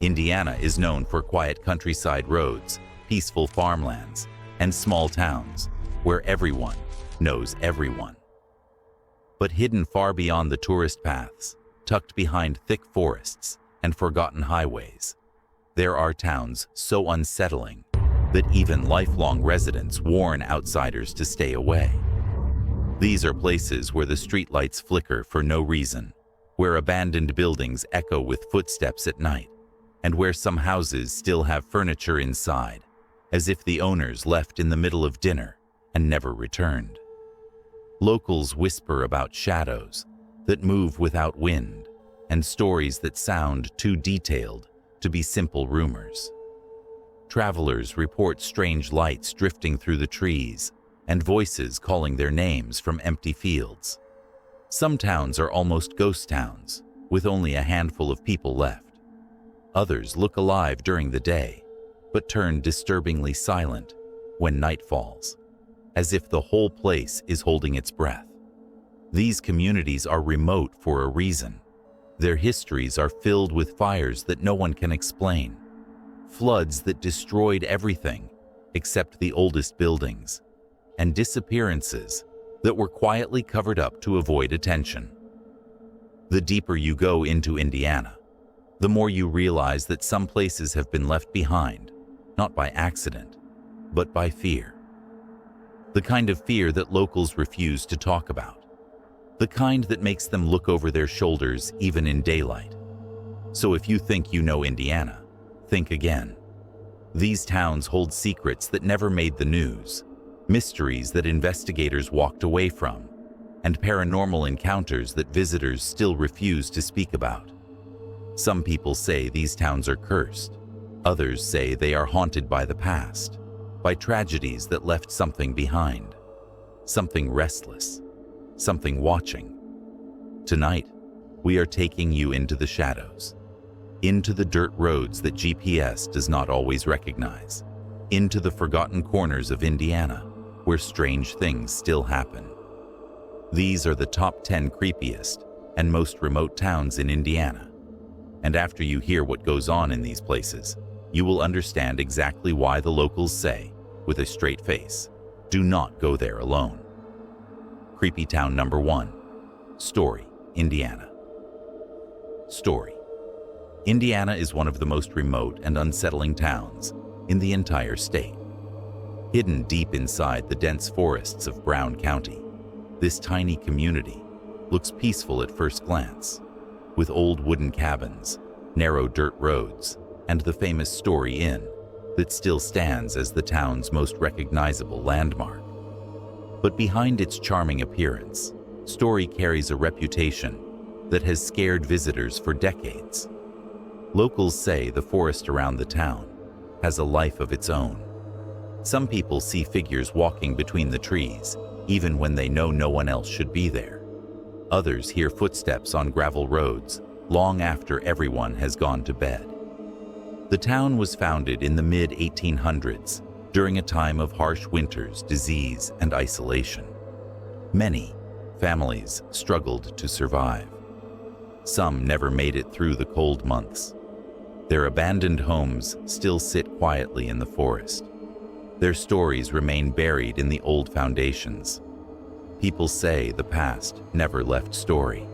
Indiana is known for quiet countryside roads, peaceful farmlands, and small towns where everyone knows everyone. But hidden far beyond the tourist paths, tucked behind thick forests and forgotten highways, there are towns so unsettling that even lifelong residents warn outsiders to stay away. These are places where the streetlights flicker for no reason, where abandoned buildings echo with footsteps at night, and where some houses still have furniture inside, as if the owners left in the middle of dinner and never returned. Locals whisper about shadows that move without wind and stories that sound too detailed to be simple rumors. Travelers report strange lights drifting through the trees and voices calling their names from empty fields. Some towns are almost ghost towns, with only a handful of people left. Others look alive during the day, but turn disturbingly silent when night falls, as if the whole place is holding its breath. These communities are remote for a reason. Their histories are filled with fires that no one can explain, floods that destroyed everything except the oldest buildings, and disappearances that were quietly covered up to avoid attention. The deeper you go into Indiana, the more you realize that some places have been left behind, not by accident, but by fear. The kind of fear that locals refuse to talk about. The kind that makes them look over their shoulders even in daylight. So if you think you know Indiana, think again. These towns hold secrets that never made the news, mysteries that investigators walked away from, and paranormal encounters that visitors still refuse to speak about. Some people say these towns are cursed. Others say they are haunted by the past, by tragedies that left something behind, something restless, something watching. Tonight, we are taking you into the shadows, into the dirt roads that GPS does not always recognize, into the forgotten corners of Indiana where strange things still happen. These are the top 10 creepiest and most remote towns in Indiana. And after you hear what goes on in these places, you will understand exactly why the locals say, with a straight face, do not go there alone. Creepy town number 1, Story, Indiana. Story. Indiana is one of the most remote and unsettling towns in the entire state. Hidden deep inside the dense forests of Brown County, this tiny community looks peaceful at first glance, with old wooden cabins, narrow dirt roads, and the famous Story Inn that still stands as the town's most recognizable landmark. But behind its charming appearance, Story carries a reputation that has scared visitors for decades. Locals say the forest around the town has a life of its own. Some people see figures walking between the trees, even when they know no one else should be there. Others hear footsteps on gravel roads long after everyone has gone to bed. The town was founded in the mid-1800s during a time of harsh winters, disease, and isolation. Many families struggled to survive. Some never made it through the cold months. Their abandoned homes still sit quietly in the forest. Their stories remain buried in the old foundations. People say the past never left Story,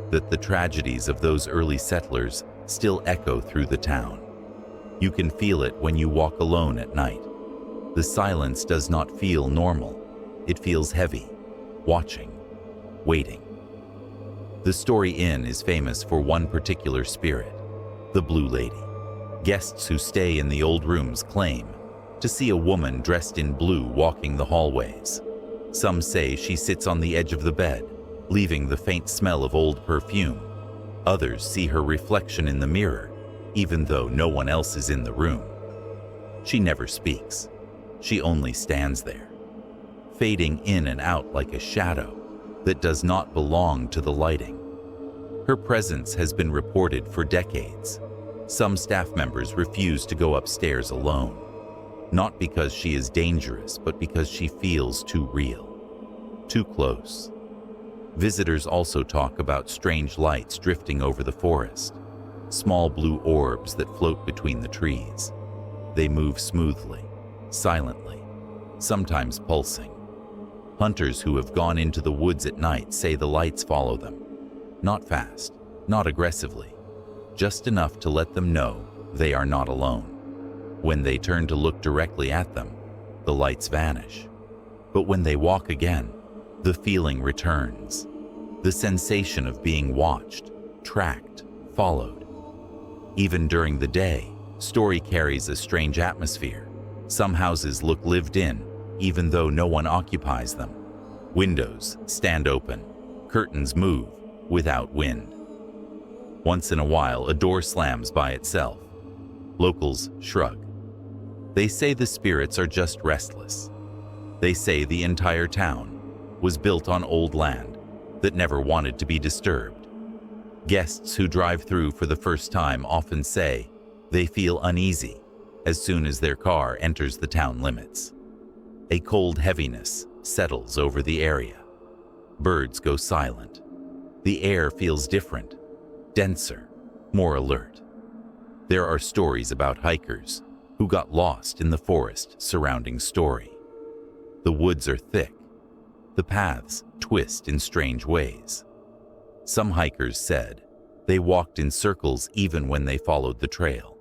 that the tragedies of those early settlers still echo through the town. You can feel it when you walk alone at night. The silence does not feel normal. It feels heavy, watching, waiting. The Story Inn is famous for one particular spirit, the Blue Lady. Guests who stay in the old rooms claim to see a woman dressed in blue walking the hallways. Some say she sits on the edge of the bed, leaving the faint smell of old perfume. Others see her reflection in the mirror, even though no one else is in the room. She never speaks. She only stands there, fading in and out like a shadow that does not belong to the lighting. Her presence has been reported for decades. Some staff members refuse to go upstairs alone, not because she is dangerous, but because she feels too real, too close. Visitors also talk about strange lights drifting over the forest, small blue orbs that float between the trees. They move smoothly, silently, sometimes pulsing. Hunters who have gone into the woods at night say the lights follow them. Not fast, not aggressively, just enough to let them know they are not alone. When they turn to look directly at them, the lights vanish. But when they walk again, the feeling returns. The sensation of being watched, tracked, followed. Even during the day, Story carries a strange atmosphere. Some houses look lived in, even though no one occupies them. Windows stand open, curtains move without wind. Once in a while, a door slams by itself. Locals shrug. They say the spirits are just restless. They say the entire town was built on old land that never wanted to be disturbed. Guests who drive through for the first time often say they feel uneasy as soon as their car enters the town limits. A cold heaviness settles over the area. Birds go silent. The air feels different, denser, more alert. There are stories about hikers who got lost in the forest surrounding Story. The woods are thick. The paths twist in strange ways. Some hikers said they walked in circles even when they followed the trail.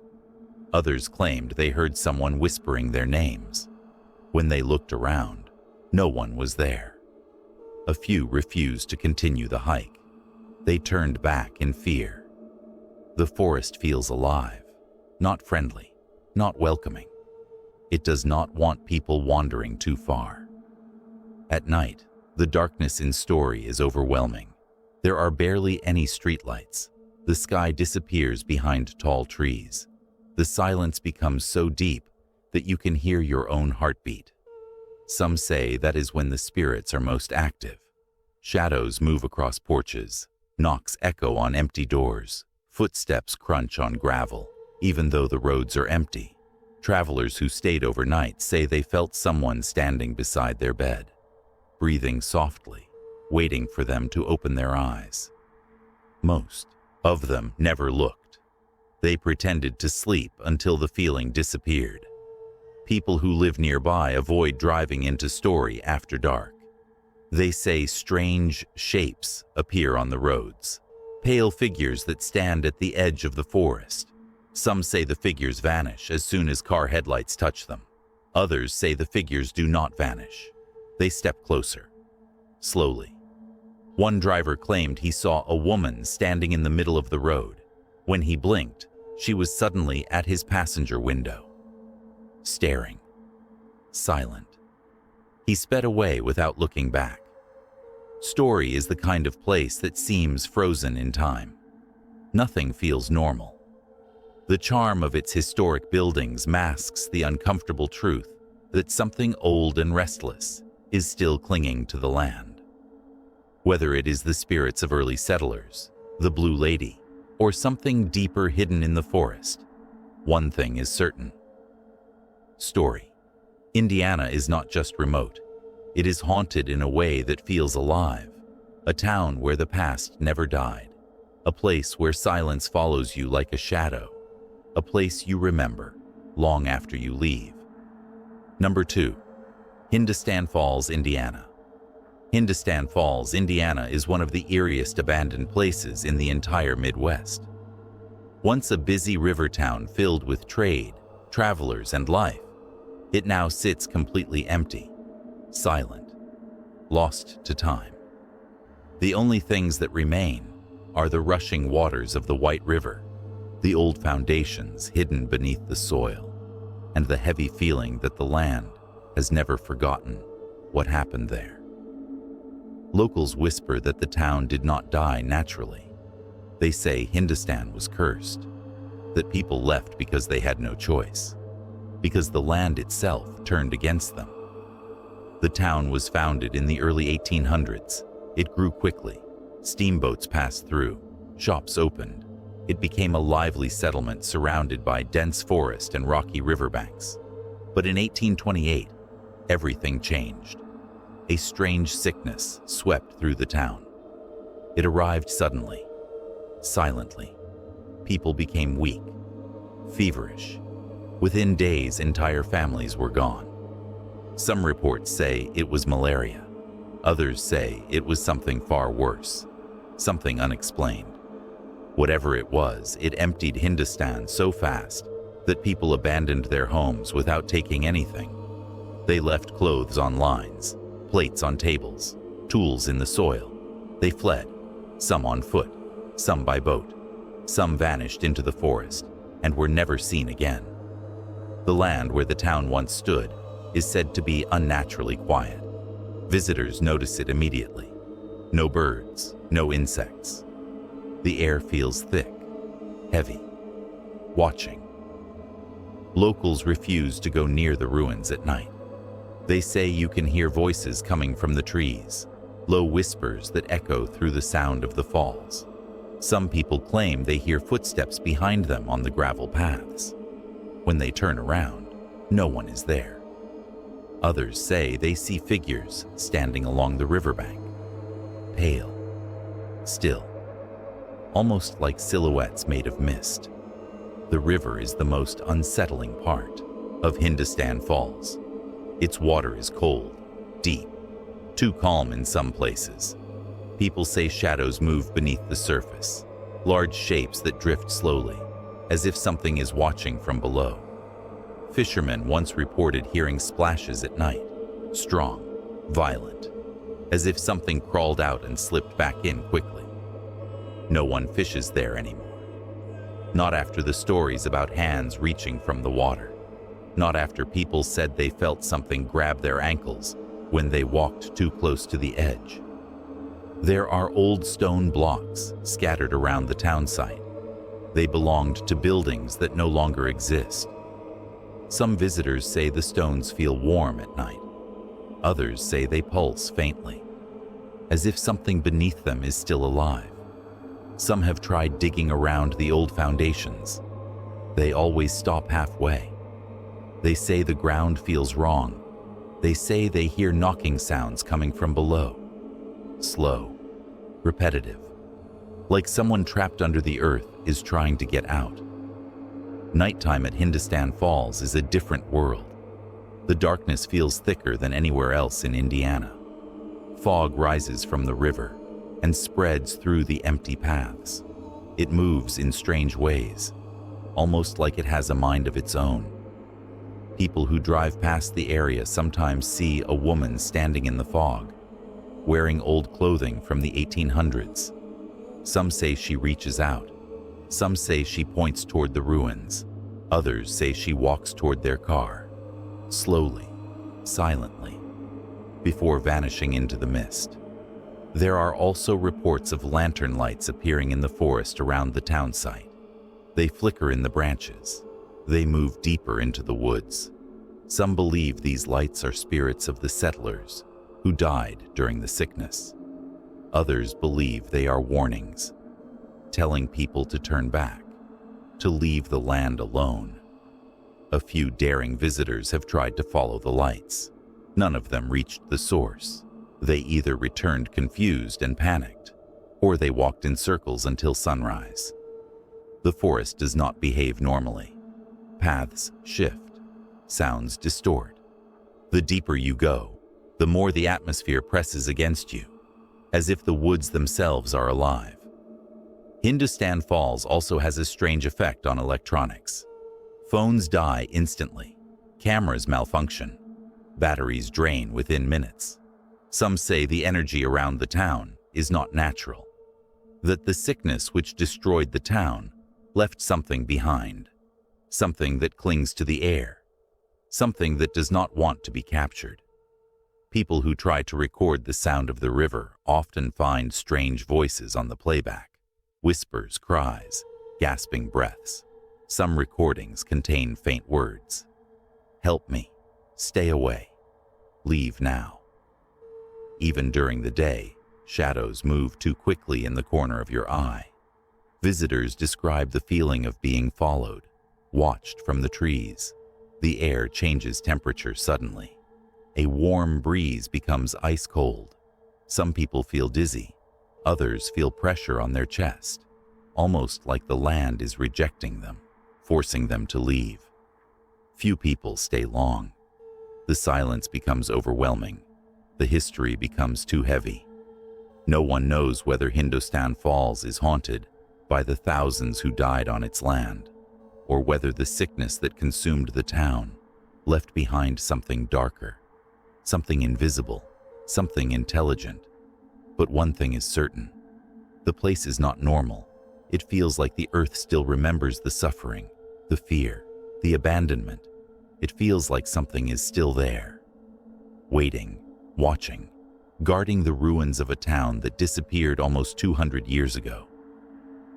Others claimed they heard someone whispering their names. When they looked around, no one was there. A few refused to continue the hike. They turned back in fear. The forest feels alive, not friendly, not welcoming. It does not want people wandering too far. At night, the darkness in Story is overwhelming. There are barely any streetlights. The sky disappears behind tall trees. The silence becomes so deep that you can hear your own heartbeat. Some say that is when the spirits are most active. Shadows move across porches, knocks echo on empty doors, footsteps crunch on gravel, even though the roads are empty. Travelers who stayed overnight say they felt someone standing beside their bed, breathing softly, waiting for them to open their eyes. Most of them never looked. They pretended to sleep until the feeling disappeared. People who live nearby avoid driving into Story after dark. They say strange shapes appear on the roads, pale figures that stand at the edge of the forest. Some say the figures vanish as soon as car headlights touch them. Others say the figures do not vanish. They step closer, slowly. One driver claimed he saw a woman standing in the middle of the road. When he blinked, she was suddenly at his passenger window, staring, silent. He sped away without looking back. Story is the kind of place that seems frozen in time. Nothing feels normal. The charm of its historic buildings masks the uncomfortable truth that something old and restless is still clinging to the land. Whether it is the spirits of early settlers, the Blue Lady, or something deeper hidden in the forest, one thing is certain. Story, Indiana is not just remote. It is haunted in a way that feels alive. A town where the past never died. A place where silence follows you like a shadow. A place you remember long after you leave. Number 2. Hindustan Falls, Indiana. Hindustan Falls, Indiana is one of the eeriest abandoned places in the entire Midwest. Once a busy river town filled with trade, travelers, and life, it now sits completely empty, silent, lost to time. The only things that remain are the rushing waters of the White River, the old foundations hidden beneath the soil, and the heavy feeling that the land has never forgotten what happened there. Locals whisper that the town did not die naturally. They say Hindustan was cursed, that people left because they had no choice, because the land itself turned against them. The town was founded in the early 1800s. It grew quickly. Steamboats passed through, shops opened. It became a lively settlement surrounded by dense forest and rocky riverbanks. But in 1828, everything changed. A strange sickness swept through the town. It arrived suddenly, silently. People became weak, feverish. Within days, entire families were gone. Some reports say it was malaria. Others say it was something far worse, something unexplained. Whatever it was, it emptied Hindustan so fast that people abandoned their homes without taking anything. They left clothes on lines, plates on tables, tools in the soil. They fled, some on foot, some by boat. Some vanished into the forest and were never seen again. The land where the town once stood is said to be unnaturally quiet. Visitors notice it immediately. No birds, no insects. The air feels thick, heavy, watching. Locals refuse to go near the ruins at night. They say you can hear voices coming from the trees, low whispers that echo through the sound of the falls. Some people claim they hear footsteps behind them on the gravel paths. When they turn around, no one is there. Others say they see figures standing along the riverbank, pale, still, almost like silhouettes made of mist. The river is the most unsettling part of Hindustan Falls. Its water is cold, deep, too calm in some places. People say shadows move beneath the surface, large shapes that drift slowly, as if something is watching from below. Fishermen once reported hearing splashes at night, strong, violent, as if something crawled out and slipped back in quickly. No one fishes there anymore. Not after the stories about hands reaching from the water. Not after people said they felt something grab their ankles when they walked too close to the edge. There are old stone blocks scattered around the town site. They belonged to buildings that no longer exist. Some visitors say the stones feel warm at night. Others say they pulse faintly, as if something beneath them is still alive. Some have tried digging around the old foundations. They always stop halfway. They say the ground feels wrong. They say they hear knocking sounds coming from below. Slow, repetitive, like someone trapped under the earth is trying to get out. Nighttime at Hindustan Falls is a different world. The darkness feels thicker than anywhere else in Indiana. Fog rises from the river and spreads through the empty paths. It moves in strange ways, almost like it has a mind of its own. People who drive past the area sometimes see a woman standing in the fog, wearing old clothing from the 1800s. Some say she reaches out. Some say she points toward the ruins. Others say she walks toward their car, slowly, silently, before vanishing into the mist. There are also reports of lantern lights appearing in the forest around the town site. They flicker in the branches. They move deeper into the woods. Some believe these lights are spirits of the settlers who died during the sickness. Others believe they are warnings, telling people to turn back, to leave the land alone. A few daring visitors have tried to follow the lights. None of them reached the source. They either returned confused and panicked, or they walked in circles until sunrise. The forest does not behave normally. Paths shift, sounds distort. The deeper you go, the more the atmosphere presses against you, as if the woods themselves are alive. Hindustan Falls also has a strange effect on electronics. Phones die instantly. Cameras malfunction. Batteries drain within minutes. Some say the energy around the town is not natural, that the sickness which destroyed the town left something behind, something that clings to the air, something that does not want to be captured. People who try to record the sound of the river often find strange voices on the playback, whispers, cries, gasping breaths. Some recordings contain faint words. Help me, stay away, leave now. Even during the day, shadows move too quickly in the corner of your eye. Visitors describe the feeling of being followed, watched from the trees. The air changes temperature suddenly. A warm breeze becomes ice cold. Some people feel dizzy. Others feel pressure on their chest, almost like the land is rejecting them, forcing them to leave. Few people stay long. The silence becomes overwhelming. The history becomes too heavy. No one knows whether Hindustan Falls is haunted by the thousands who died on its land, or whether the sickness that consumed the town left behind something darker, something invisible, something intelligent. But one thing is certain: the place is not normal. It feels like the earth still remembers the suffering, the fear, the abandonment. It feels like something is still there, waiting, watching, guarding the ruins of a town that disappeared almost 200 years ago.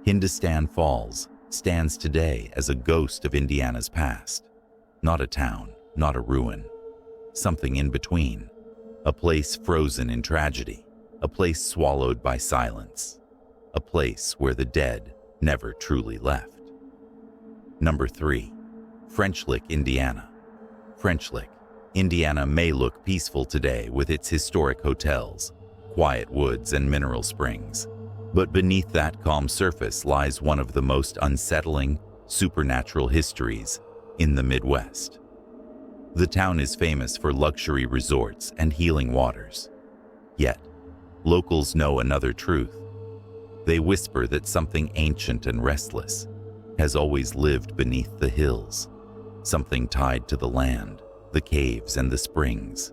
Hindustan Falls stands today as a ghost of Indiana's past. Not a town, not a ruin. Something in between. A place frozen in tragedy. A place swallowed by silence. A place where the dead never truly left. Number 3. French Lick, Indiana. French Lick, Indiana may look peaceful today with its historic hotels, quiet woods, and mineral springs. But beneath that calm surface lies one of the most unsettling, supernatural histories in the Midwest. The town is famous for luxury resorts and healing waters. Yet, locals know another truth. They whisper that something ancient and restless has always lived beneath the hills. Something tied to the land, the caves, and the springs.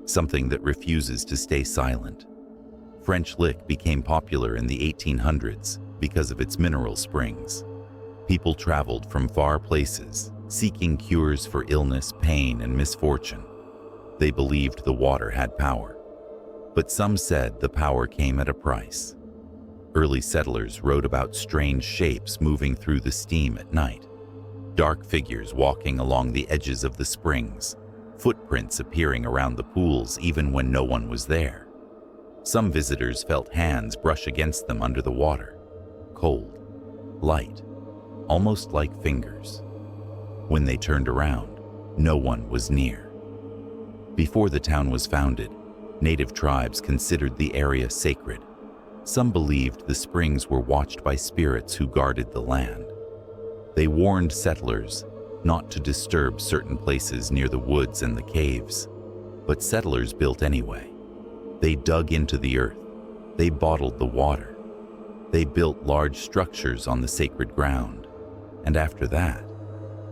Something that refuses to stay silent. French Lick became popular in the 1800s because of its mineral springs. People traveled from far places, seeking cures for illness, pain, and misfortune. They believed the water had power. But some said the power came at a price. Early settlers wrote about strange shapes moving through the steam at night. Dark figures walking along the edges of the springs. Footprints appearing around the pools even when no one was there. Some visitors felt hands brush against them under the water. Cold, light, almost like fingers. When they turned around, no one was near. Before the town was founded, native tribes considered the area sacred. Some believed the springs were watched by spirits who guarded the land. They warned settlers not to disturb certain places near the woods and the caves, but settlers built anyway. They dug into the earth. They bottled the water. They built large structures on the sacred ground. And after that,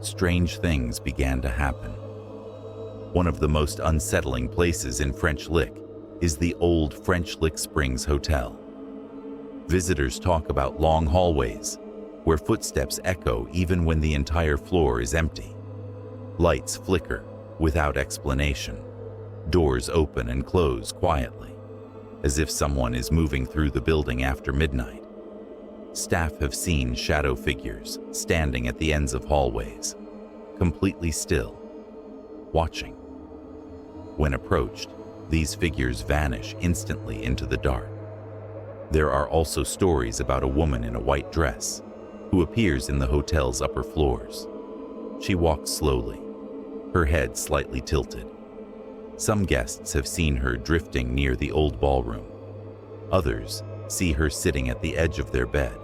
strange things began to happen. One of the most unsettling places in French Lick is the old French Lick Springs Hotel. Visitors talk about long hallways where footsteps echo even when the entire floor is empty. Lights flicker without explanation. Doors open and close quietly, as if someone is moving through the building after midnight. Staff have seen shadow figures standing at the ends of hallways, completely still, watching. When approached, these figures vanish instantly into the dark. There are also stories about a woman in a white dress who appears in the hotel's upper floors. She walks slowly, her head slightly tilted. Some guests have seen her drifting near the old ballroom. Others see her sitting at the edge of their bed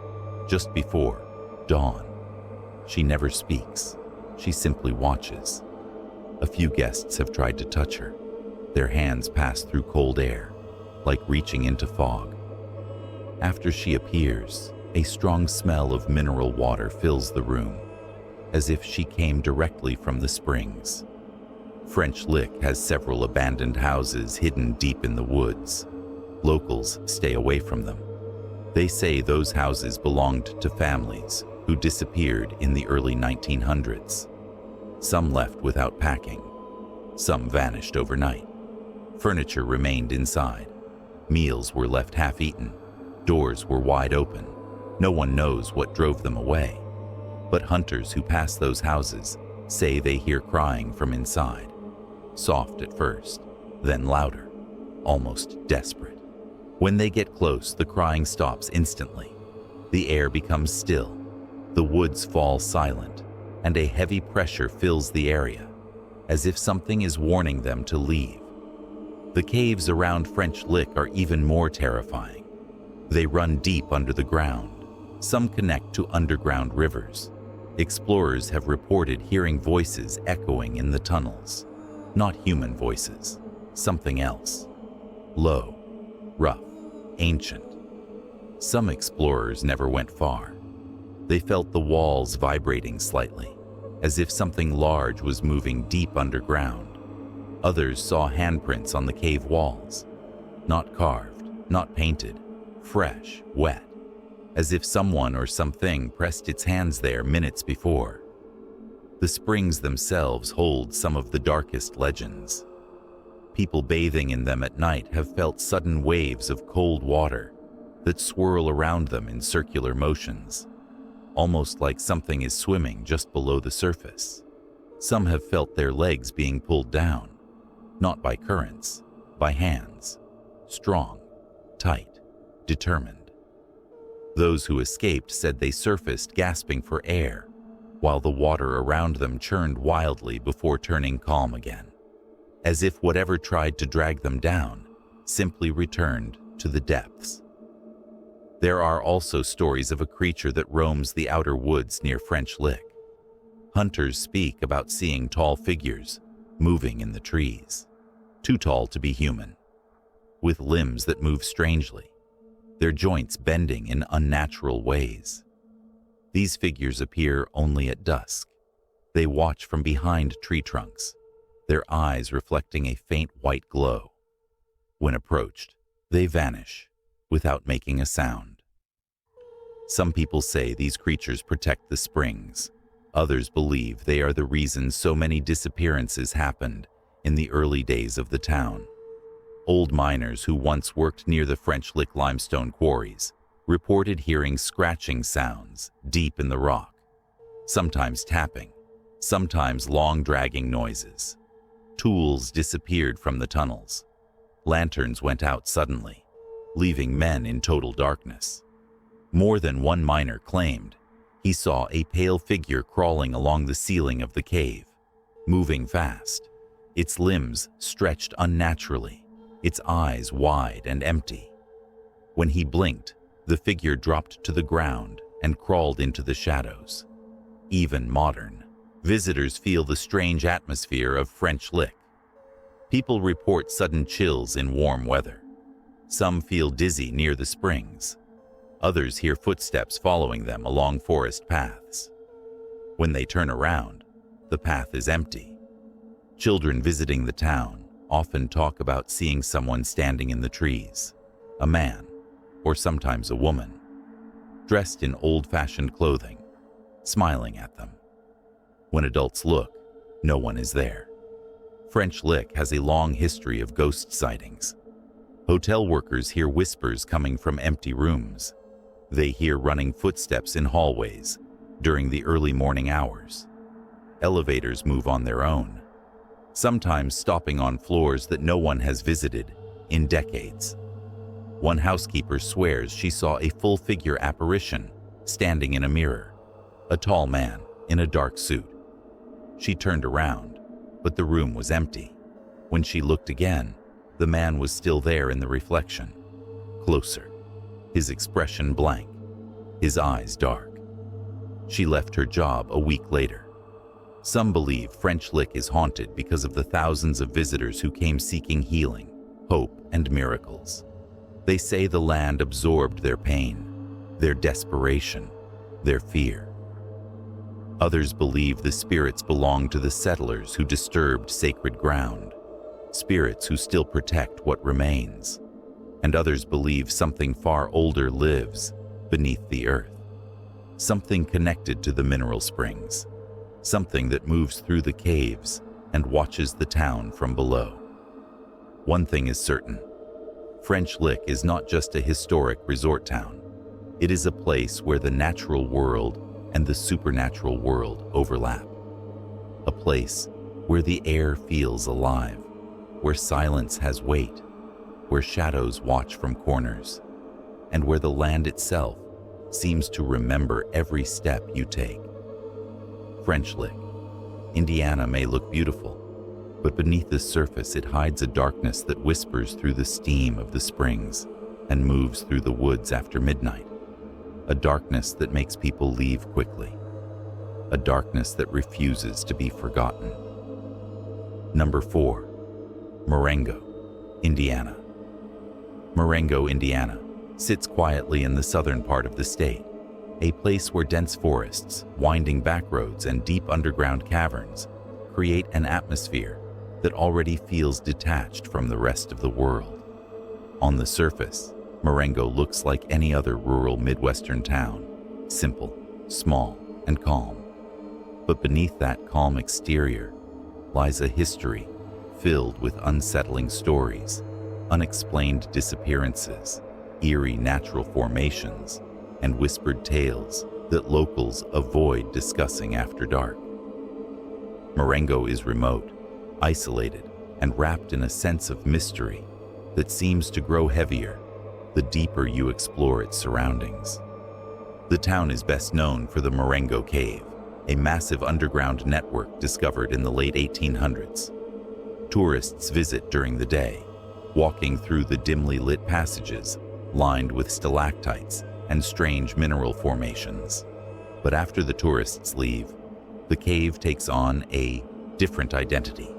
just before dawn. She never speaks. She simply watches. A few guests have tried to touch her. Their hands pass through cold air, like reaching into fog. After she appears, a strong smell of mineral water fills the room, as if she came directly from the springs. French Lick has several abandoned houses hidden deep in the woods. Locals stay away from them. They say those houses belonged to families who disappeared in the early 1900s. Some left without packing. Some vanished overnight. Furniture remained inside. Meals were left half-eaten. Doors were wide open. No one knows what drove them away. But hunters who pass those houses say they hear crying from inside. Soft at first, then louder, almost desperate. When they get close, the crying stops instantly. The air becomes still. The woods fall silent, and a heavy pressure fills the area, as if something is warning them to leave. The caves around French Lick are even more terrifying. They run deep under the ground, Some connect to underground rivers. Explorers have reported hearing voices echoing in the tunnels. Not human voices, something else. Low, rough, ancient. Some explorers never went far. They felt the walls vibrating slightly, as if something large was moving deep underground. Others saw handprints on the cave walls. Not carved, not painted, fresh, wet, as if someone or something pressed its hands there minutes before. The springs themselves hold some of the darkest legends. People bathing in them at night have felt sudden waves of cold water that swirl around them in circular motions, almost like something is swimming just below the surface. Some have felt their legs being pulled down, not by currents, by hands, strong, tight, determined. Those who escaped said they surfaced gasping for air, while the water around them churned wildly before turning calm again, as if whatever tried to drag them down simply returned to the depths. There are also stories of a creature that roams the outer woods near French Lick. Hunters speak about seeing tall figures moving in the trees, too tall to be human, with limbs that move strangely, their joints bending in unnatural ways. These figures appear only at dusk. They watch from behind tree trunks, their eyes reflecting a faint white glow. When approached, they vanish without making a sound. Some people say these creatures protect the springs. Others believe they are the reason so many disappearances happened in the early days of the town. Old miners who once worked near the French Lick limestone quarries reported hearing scratching sounds deep in the rock, sometimes tapping, sometimes long dragging noises. Tools disappeared from the tunnels. Lanterns went out suddenly, leaving men in total darkness. More than one miner claimed he saw a pale figure crawling along the ceiling of the cave, moving fast, its limbs stretched unnaturally, its eyes wide and empty. When he blinked, the figure dropped to the ground and crawled into the shadows. Even modern visitors feel the strange atmosphere of French Lick. People report sudden chills in warm weather. Some feel dizzy near the springs. Others hear footsteps following them along forest paths. When they turn around, the path is empty. Children visiting the town often talk about seeing someone standing in the trees, a man, or sometimes a woman, dressed in old-fashioned clothing, smiling at them. When adults look, no one is there. French Lick has a long history of ghost sightings. Hotel workers hear whispers coming from empty rooms. They hear running footsteps in hallways during the early morning hours. Elevators move on their own, sometimes stopping on floors that no one has visited in decades. One housekeeper swears she saw a full-figure apparition standing in a mirror, a tall man in a dark suit. She turned around, but the room was empty. When she looked again, the man was still there in the reflection, closer, his expression blank, his eyes dark. She left her job a week later. Some believe French Lick is haunted because of the thousands of visitors who came seeking healing, hope, and miracles. They say the land absorbed their pain, their desperation, their fear. Others believe the spirits belong to the settlers who disturbed sacred ground, spirits who still protect what remains. And others believe something far older lives beneath the earth, something connected to the mineral springs, something that moves through the caves and watches the town from below. One thing is certain, French Lick is not just a historic resort town. It is a place where the natural world and the supernatural world overlap. A place where the air feels alive, where silence has weight, where shadows watch from corners, and where the land itself seems to remember every step you take. French Lick, Indiana may look beautiful, but beneath the surface it hides a darkness that whispers through the steam of the springs and moves through the woods after midnight. a darkness that makes people leave quickly, a darkness that refuses to be forgotten. Number 4. Marengo, Indiana. Marengo, Indiana, sits quietly in the southern part of the state, a place where dense forests, winding backroads, and deep underground caverns create an atmosphere that already feels detached from the rest of the world. On the surface, Marengo looks like any other rural Midwestern town, simple, small, and calm. But beneath that calm exterior lies a history filled with unsettling stories, unexplained disappearances, eerie natural formations, and whispered tales that locals avoid discussing after dark. Marengo is remote, isolated, and wrapped in a sense of mystery that seems to grow heavier the deeper you explore its surroundings. The town is best known for the Marengo Cave, a massive underground network discovered in the late 1800s. Tourists visit during the day, walking through the dimly lit passages lined with stalactites and strange mineral formations. But after the tourists leave, the cave takes on a different identity.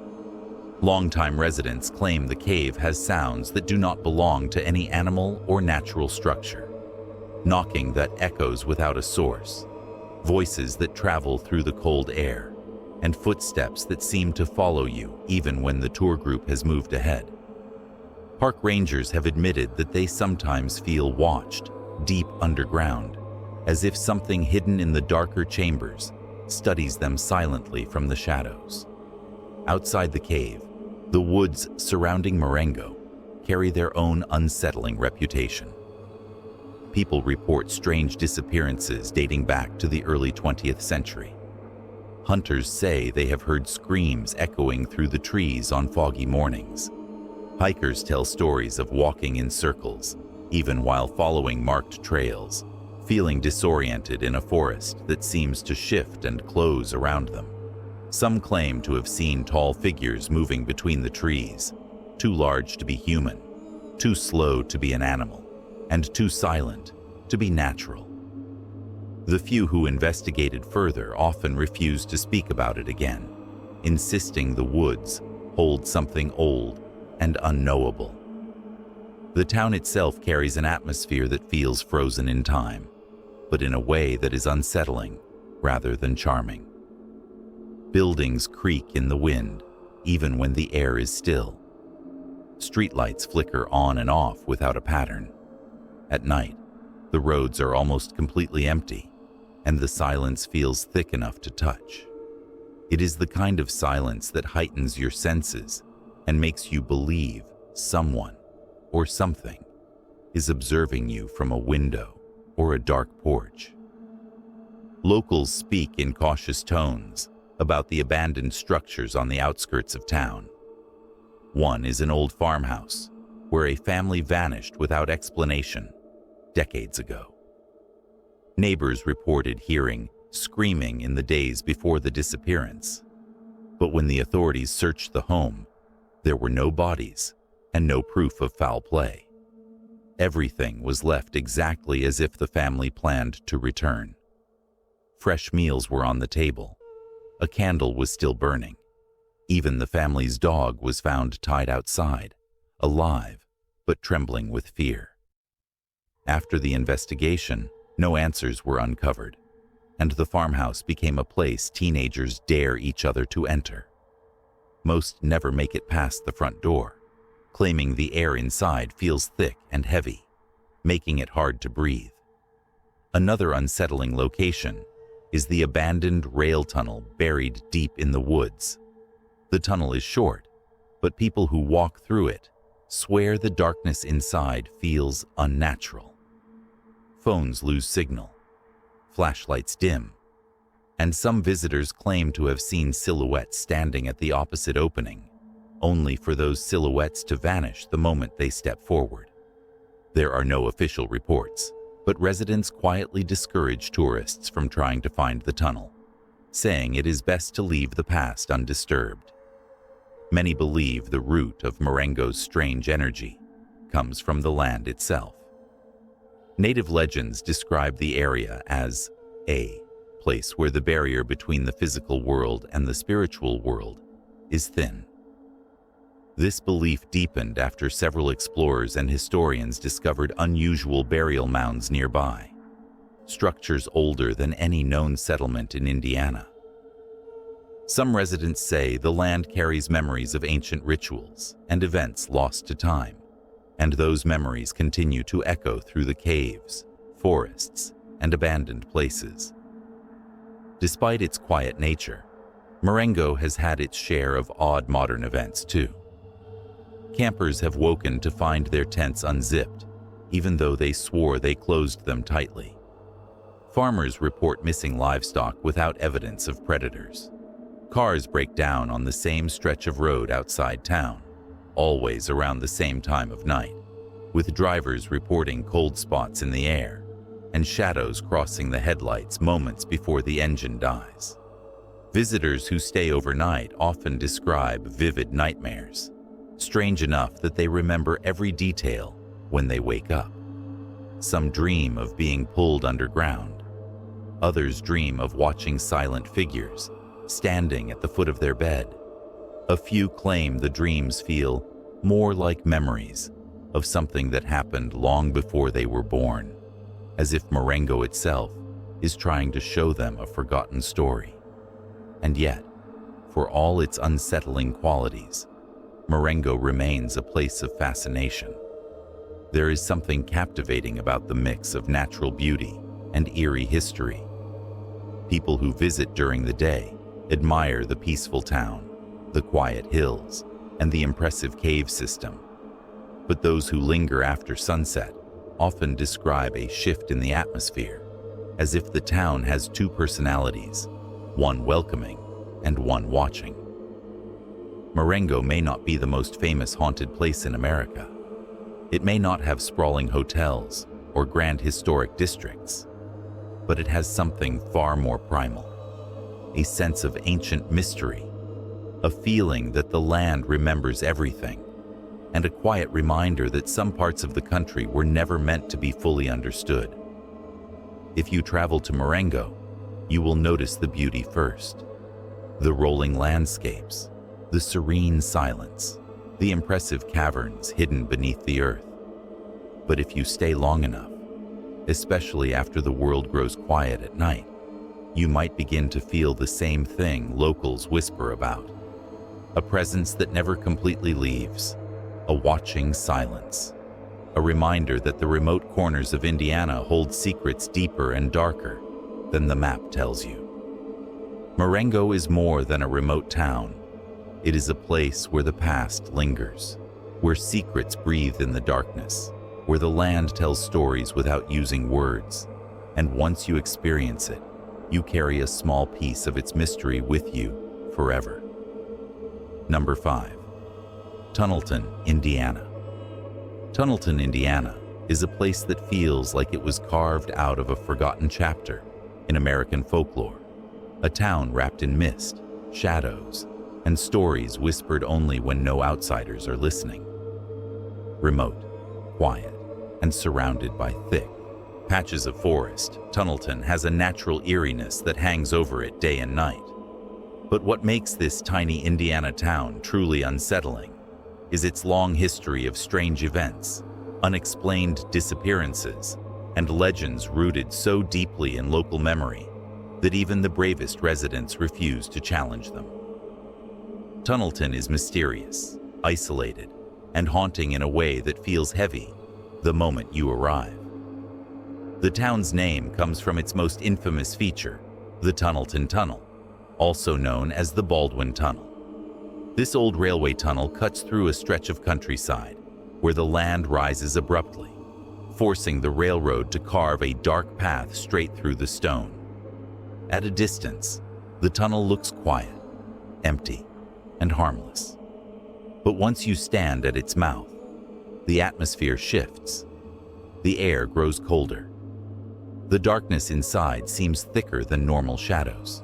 Longtime residents claim the cave has sounds that do not belong to any animal or natural structure. Knocking that echoes without a source, voices that travel through the cold air, and footsteps that seem to follow you even when the tour group has moved ahead. Park rangers have admitted that they sometimes feel watched deep underground, as if something hidden in the darker chambers studies them silently from the shadows. Outside the cave, the woods surrounding Marengo carry their own unsettling reputation. People report strange disappearances dating back to the early 20th century. Hunters say they have heard screams echoing through the trees on foggy mornings. Hikers tell stories of walking in circles, even while following marked trails, feeling disoriented in a forest that seems to shift and close around them. Some claim to have seen tall figures moving between the trees, too large to be human, too slow to be an animal, and too silent to be natural. The few who investigated further often refused to speak about it again, insisting the woods hold something old and unknowable. The town itself carries an atmosphere that feels frozen in time, but in a way that is unsettling rather than charming. Buildings creak in the wind, even when the air is still. Streetlights flicker on and off without a pattern. At night, the roads are almost completely empty, and the silence feels thick enough to touch. It is the kind of silence that heightens your senses and makes you believe someone or something is observing you from a window or a dark porch. Locals speak in cautious tones about the abandoned structures on the outskirts of town. One is an old farmhouse where a family vanished without explanation decades ago. Neighbors reported hearing screaming in the days before the disappearance, but when the authorities searched the home, there were no bodies and no proof of foul play. Everything was left exactly as if the family planned to return. Fresh meals were on the table. A candle was still burning. Even the family's dog was found tied outside, alive, but trembling with fear. After the investigation, no answers were uncovered, and the farmhouse became a place teenagers dare each other to enter. Most never make it past the front door, claiming the air inside feels thick and heavy, making it hard to breathe. Another unsettling location is the abandoned rail tunnel buried deep in the woods. The tunnel is short, but people who walk through it swear the darkness inside feels unnatural. Phones lose signal, flashlights dim, and some visitors claim to have seen silhouettes standing at the opposite opening, only for those silhouettes to vanish the moment they step forward. There are no official reports, but residents quietly discourage tourists from trying to find the tunnel, saying it is best to leave the past undisturbed. Many believe the root of Marengo's strange energy comes from the land itself. Native legends describe the area as a place where the barrier between the physical world and the spiritual world is thin. This belief deepened after several explorers and historians discovered unusual burial mounds nearby, structures older than any known settlement in Indiana. Some residents say the land carries memories of ancient rituals and events lost to time, and those memories continue to echo through the caves, forests, and abandoned places. Despite its quiet nature, Marengo has had its share of odd modern events too. Campers have woken to find their tents unzipped, even though they swore they closed them tightly. Farmers report missing livestock without evidence of predators. Cars break down on the same stretch of road outside town, always around the same time of night, with drivers reporting cold spots in the air and shadows crossing the headlights moments before the engine dies. Visitors who stay overnight often describe vivid nightmares, strange enough that they remember every detail when they wake up. Some dream of being pulled underground. Others dream of watching silent figures standing at the foot of their bed. A few claim the dreams feel more like memories of something that happened long before they were born, as if Marengo itself is trying to show them a forgotten story. And yet, for all its unsettling qualities, Marengo remains a place of fascination. There is something captivating about the mix of natural beauty and eerie history. People who visit during the day admire the peaceful town, the quiet hills, and the impressive cave system. But those who linger after sunset often describe a shift in the atmosphere, as if the town has two personalities, one welcoming and one watching. Marengo may not be the most famous haunted place in America. It may not have sprawling hotels or grand historic districts, but it has something far more primal. A sense of ancient mystery, a feeling that the land remembers everything, and a quiet reminder that some parts of the country were never meant to be fully understood. If you travel to Marengo, you will notice the beauty first. The rolling landscapes, the serene silence, the impressive caverns hidden beneath the earth. But if you stay long enough, especially after the world grows quiet at night, you might begin to feel the same thing locals whisper about. A presence that never completely leaves, a watching silence, a reminder that the remote corners of Indiana hold secrets deeper and darker than the map tells you. Marengo is more than a remote town. It is a place where the past lingers, where secrets breathe in the darkness, where the land tells stories without using words, and once you experience it, you carry a small piece of its mystery with you forever. Number 5. Tunnelton, Indiana. Tunnelton, Indiana is a place that feels like it was carved out of a forgotten chapter in American folklore, a town wrapped in mist, shadows, and stories whispered only when no outsiders are listening. Remote, quiet, and surrounded by thick patches of forest, Tunnelton has a natural eeriness that hangs over it day and night. But what makes this tiny Indiana town truly unsettling is its long history of strange events, unexplained disappearances, and legends rooted so deeply in local memory that even the bravest residents refuse to challenge them. Tunnelton is mysterious, isolated, and haunting in a way that feels heavy the moment you arrive. The town's name comes from its most infamous feature, the Tunnelton Tunnel, also known as the Baldwin Tunnel. This old railway tunnel cuts through a stretch of countryside where the land rises abruptly, forcing the railroad to carve a dark path straight through the stone. At a distance, the tunnel looks quiet, empty, and harmless. But once you stand at its mouth, the atmosphere shifts. The air grows colder. The darkness inside seems thicker than normal shadows.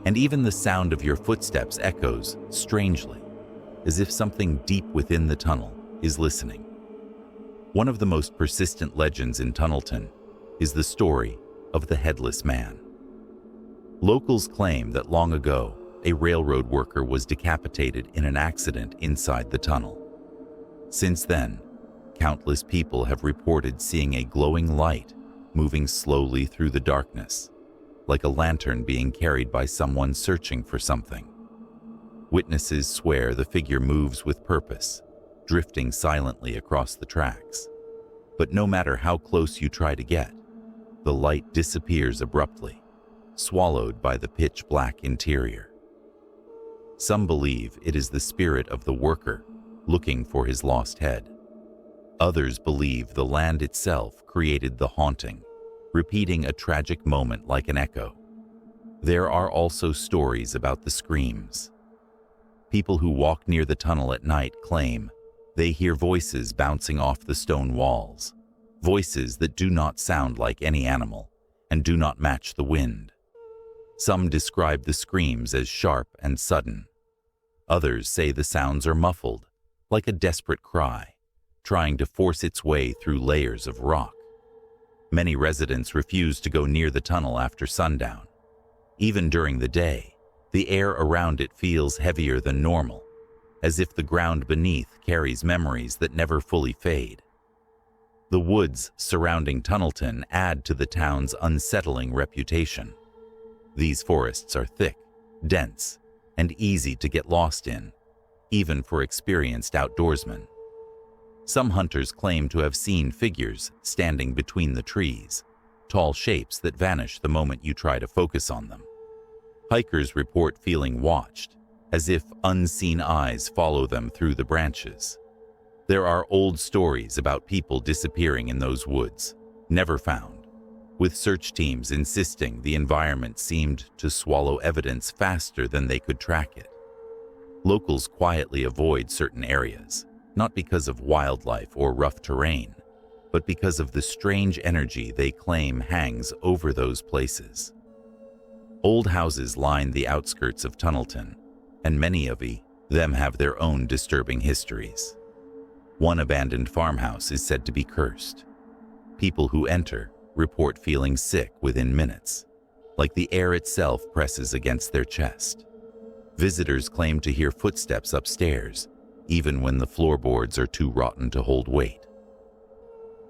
And even the sound of your footsteps echoes strangely, as if something deep within the tunnel is listening. One of the most persistent legends in Tunnelton is the story of the Headless Man. Locals claim that long ago, a railroad worker was decapitated in an accident inside the tunnel. Since then, countless people have reported seeing a glowing light moving slowly through the darkness, like a lantern being carried by someone searching for something. Witnesses swear the figure moves with purpose, drifting silently across the tracks. But no matter how close you try to get, the light disappears abruptly, swallowed by the pitch-black interior. Some believe it is the spirit of the worker looking for his lost head. Others believe the land itself created the haunting, repeating a tragic moment like an echo. There are also stories about the screams. People who walk near the tunnel at night claim they hear voices bouncing off the stone walls, voices that do not sound like any animal and do not match the wind. Some describe the screams as sharp and sudden. Others say the sounds are muffled, like a desperate cry, trying to force its way through layers of rock. Many residents refuse to go near the tunnel after sundown. Even during the day, the air around it feels heavier than normal, as if the ground beneath carries memories that never fully fade. The woods surrounding Tunnelton add to the town's unsettling reputation. These forests are thick, dense, and easy to get lost in, even for experienced outdoorsmen. Some hunters claim to have seen figures standing between the trees, tall shapes that vanish the moment you try to focus on them. Hikers report feeling watched, as if unseen eyes follow them through the branches. There are old stories about people disappearing in those woods, never found, with search teams insisting the environment seemed to swallow evidence faster than they could track it. Locals quietly avoid certain areas, not because of wildlife or rough terrain, but because of the strange energy they claim hangs over those places. Old houses line the outskirts of Tunnelton, and many of them have their own disturbing histories. One abandoned farmhouse is said to be cursed. People who enter report feeling sick within minutes, like the air itself presses against their chest. Visitors claim to hear footsteps upstairs, even when the floorboards are too rotten to hold weight.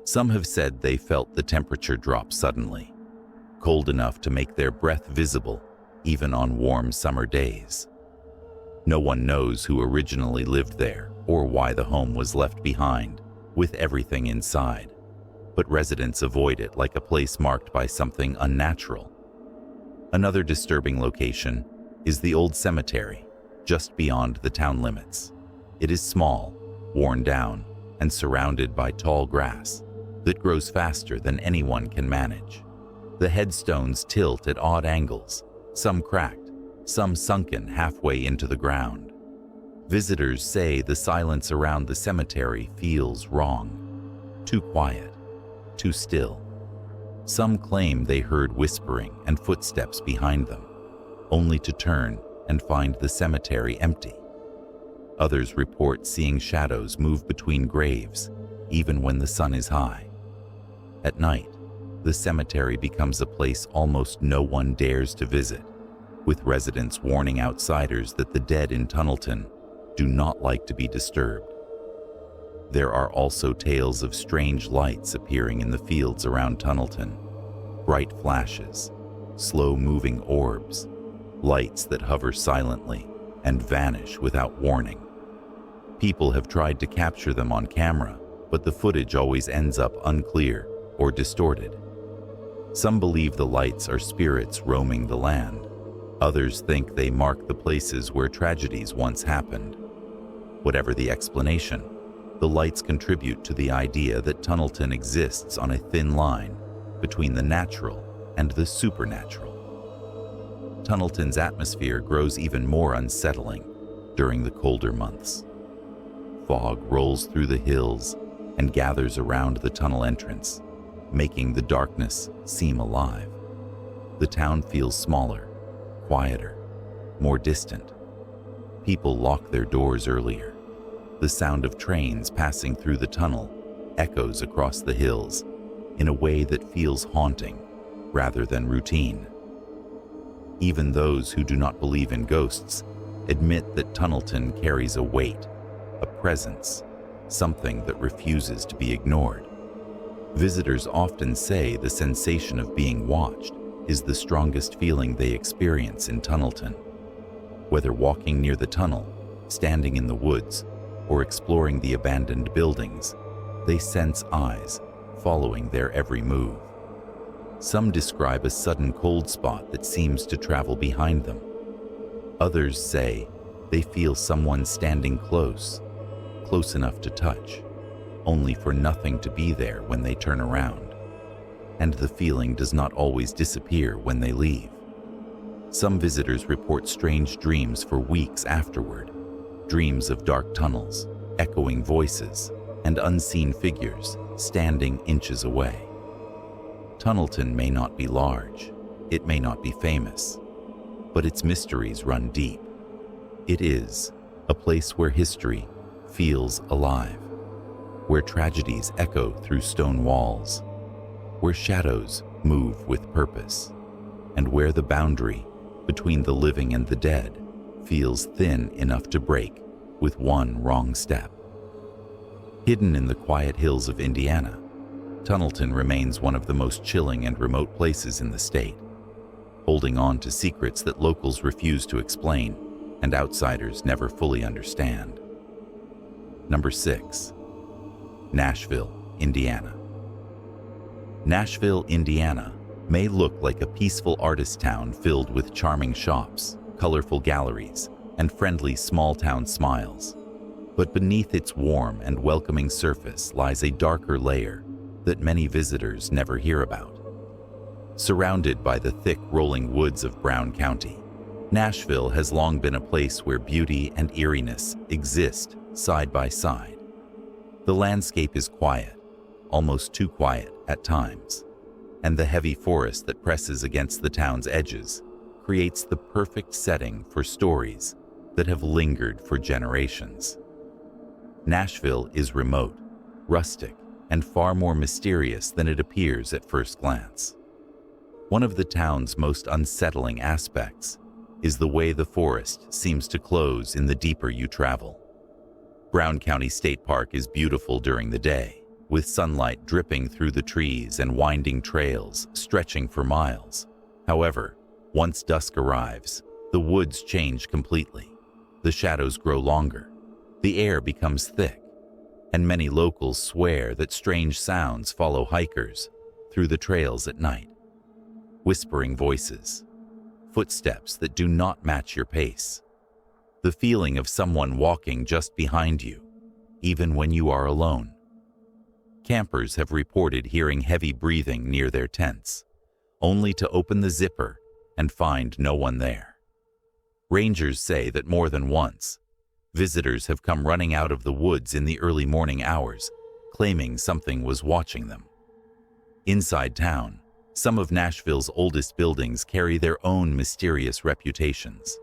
Some have said they felt the temperature drop suddenly, cold enough to make their breath visible even on warm summer days. No one knows who originally lived there or why the home was left behind, with everything inside, but residents avoid it like a place marked by something unnatural. Another disturbing location is the old cemetery, just beyond the town limits. It is small, worn down, and surrounded by tall grass that grows faster than anyone can manage. The headstones tilt at odd angles, some cracked, some sunken halfway into the ground. Visitors say the silence around the cemetery feels wrong, too quiet, too still. Some claim they heard whispering and footsteps behind them, only to turn and find the cemetery empty. Others report seeing shadows move between graves, even when the sun is high. At night, the cemetery becomes a place almost no one dares to visit, with residents warning outsiders that the dead in Tunnelton do not like to be disturbed. There are also tales of strange lights appearing in the fields around Tunnelton, bright flashes, slow-moving orbs, lights that hover silently and vanish without warning. People have tried to capture them on camera, but the footage always ends up unclear or distorted. Some believe the lights are spirits roaming the land. Others think they mark the places where tragedies once happened. Whatever the explanation, the lights contribute to the idea that Tunnelton exists on a thin line between the natural and the supernatural. Tunnelton's atmosphere grows even more unsettling during the colder months. Fog rolls through the hills and gathers around the tunnel entrance, making the darkness seem alive. The town feels smaller, quieter, more distant. People lock their doors earlier. The sound of trains passing through the tunnel echoes across the hills in a way that feels haunting rather than routine. Even those who do not believe in ghosts admit that Tunnelton carries a weight, a presence, something that refuses to be ignored. Visitors often say the sensation of being watched is the strongest feeling they experience in Tunnelton. Whether walking near the tunnel, standing in the woods, or exploring the abandoned buildings, they sense eyes following their every move. Some describe a sudden cold spot that seems to travel behind them. Others say they feel someone standing close enough to touch, only for nothing to be there when they turn around. And the feeling does not always disappear when they leave. Some visitors report strange dreams for weeks afterward, dreams of dark tunnels, echoing voices, and unseen figures standing inches away. Tunnelton may not be large, it may not be famous, but its mysteries run deep. It is a place where history feels alive, where tragedies echo through stone walls, where shadows move with purpose, and where the boundary between the living and the dead feels thin enough to break with one wrong step. Hidden in the quiet hills of Indiana, Tunnelton remains one of the most chilling and remote places in the state, holding on to secrets that locals refuse to explain and outsiders never fully understand. Number 6. Nashville, Indiana. Nashville, Indiana may look like a peaceful artist town filled with charming shops, colorful galleries, and friendly small-town smiles. But beneath its warm and welcoming surface lies a darker layer that many visitors never hear about. Surrounded by the thick rolling woods of Brown County, Nashville has long been a place where beauty and eeriness exist side by side. The landscape is quiet, almost too quiet at times, and the heavy forest that presses against the town's edges creates the perfect setting for stories that have lingered for generations. Nashville is remote, rustic, and far more mysterious than it appears at first glance. One of the town's most unsettling aspects is the way the forest seems to close in the deeper you travel. Brown County State Park is beautiful during the day, with sunlight dripping through the trees and winding trails stretching for miles. However, once dusk arrives, the woods change completely. The shadows grow longer, the air becomes thick, and many locals swear that strange sounds follow hikers through the trails at night. Whispering voices, footsteps that do not match your pace, the feeling of someone walking just behind you, even when you are alone. Campers have reported hearing heavy breathing near their tents, only to open the zipper and find no one there. Rangers say that more than once, visitors have come running out of the woods in the early morning hours, claiming something was watching them. Inside town, some of Nashville's oldest buildings carry their own mysterious reputations.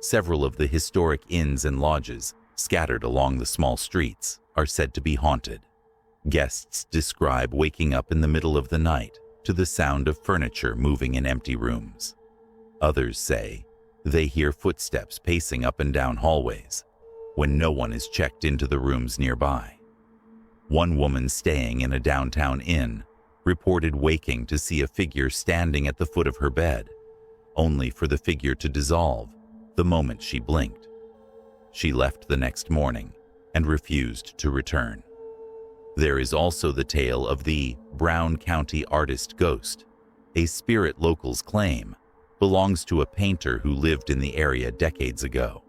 Several of the historic inns and lodges scattered along the small streets are said to be haunted. Guests describe waking up in the middle of the night to the sound of furniture moving in empty rooms. Others say they hear footsteps pacing up and down hallways when no one is checked into the rooms nearby. One woman staying in a downtown inn reported waking to see a figure standing at the foot of her bed, only for the figure to dissolve the moment she blinked. She left the next morning and refused to return. There is also the tale of the Brown County artist ghost, a spirit locals claim belongs to a painter who lived in the area decades ago.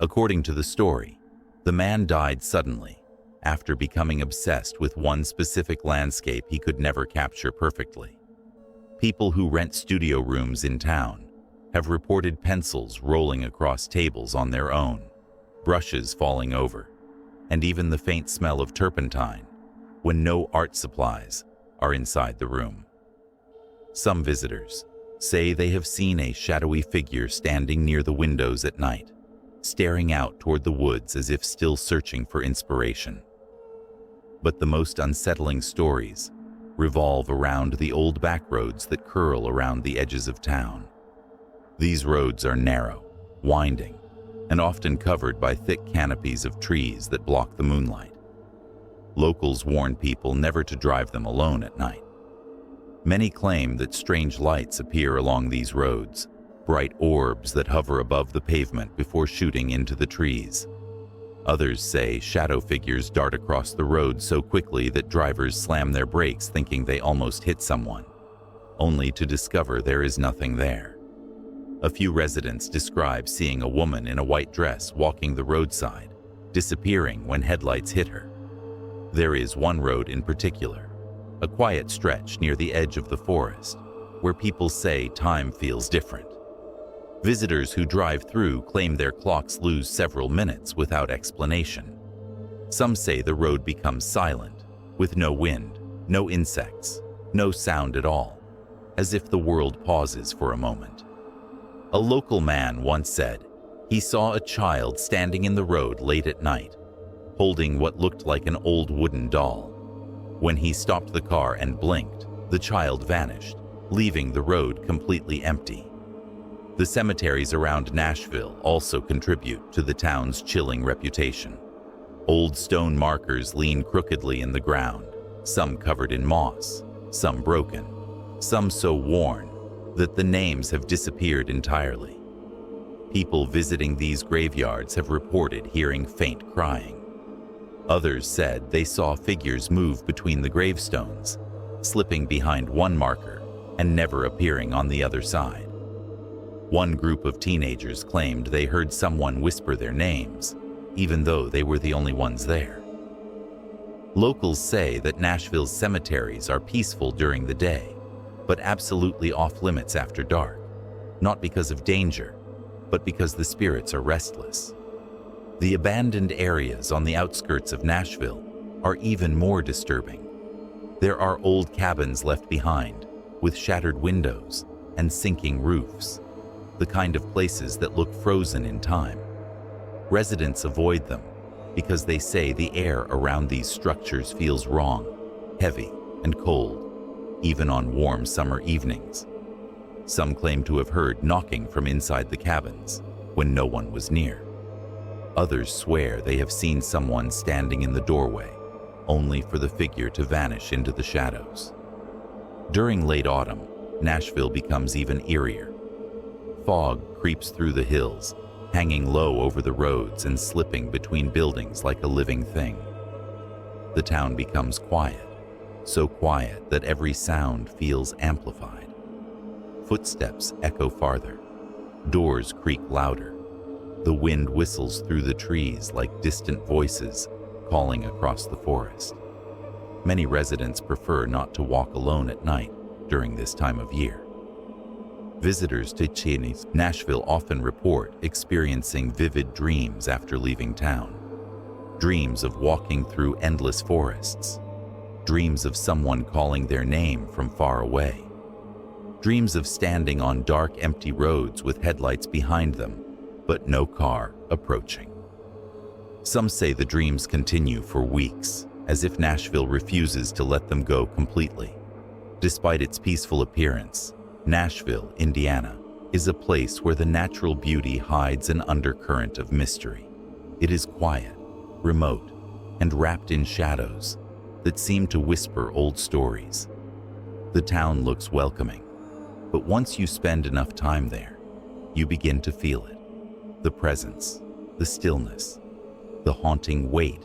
According to the story, the man died suddenly after becoming obsessed with one specific landscape he could never capture perfectly. People who rent studio rooms in town have reported pencils rolling across tables on their own, brushes falling over, and even the faint smell of turpentine when no art supplies are inside the room. Some visitors say they have seen a shadowy figure standing near the windows at night, staring out toward the woods as if still searching for inspiration. But the most unsettling stories revolve around the old backroads that curl around the edges of town. These roads are narrow, winding, and often covered by thick canopies of trees that block the moonlight. Locals warn people never to drive them alone at night. Many claim that strange lights appear along these roads, bright orbs that hover above the pavement before shooting into the trees. Others say shadow figures dart across the road so quickly that drivers slam their brakes thinking they almost hit someone, only to discover there is nothing there. A few residents describe seeing a woman in a white dress walking the roadside, disappearing when headlights hit her. There is one road in particular, a quiet stretch near the edge of the forest, where people say time feels different. Visitors who drive through claim their clocks lose several minutes without explanation. Some say the road becomes silent, with no wind, no insects, no sound at all, as if the world pauses for a moment. A local man once said he saw a child standing in the road late at night, holding what looked like an old wooden doll. When he stopped the car and blinked, the child vanished, leaving the road completely empty. The cemeteries around Nashville also contribute to the town's chilling reputation. Old stone markers lean crookedly in the ground, some covered in moss, some broken, some so worn that the names have disappeared entirely. People visiting these graveyards have reported hearing faint crying. Others said they saw figures move between the gravestones, slipping behind one marker and never appearing on the other side. One group of teenagers claimed they heard someone whisper their names, even though they were the only ones there. Locals say that Nashville's cemeteries are peaceful during the day, but absolutely off-limits after dark, not because of danger, but because the spirits are restless. The abandoned areas on the outskirts of Nashville are even more disturbing. There are old cabins left behind, with shattered windows and sinking roofs, the kind of places that look frozen in time. Residents avoid them because they say the air around these structures feels wrong, heavy, and cold, even on warm summer evenings. Some claim to have heard knocking from inside the cabins when no one was near. Others swear they have seen someone standing in the doorway, only for the figure to vanish into the shadows. During late autumn, Nashville becomes even eerier. Fog creeps through the hills, hanging low over the roads and slipping between buildings like a living thing. The town becomes quiet, so quiet that every sound feels amplified. Footsteps echo farther, doors creak louder. The wind whistles through the trees like distant voices calling across the forest. Many residents prefer not to walk alone at night during this time of year. Visitors to Nashville often report experiencing vivid dreams after leaving town. Dreams of walking through endless forests. Dreams of someone calling their name from far away. Dreams of standing on dark, empty roads with headlights behind them, but no car approaching. Some say the dreams continue for weeks, as if Nashville refuses to let them go completely. Despite its peaceful appearance, Nashville, Indiana, is a place where the natural beauty hides an undercurrent of mystery. It is quiet, remote, and wrapped in shadows that seem to whisper old stories. The town looks welcoming, but once you spend enough time there, you begin to feel it. The presence, the stillness, the haunting weight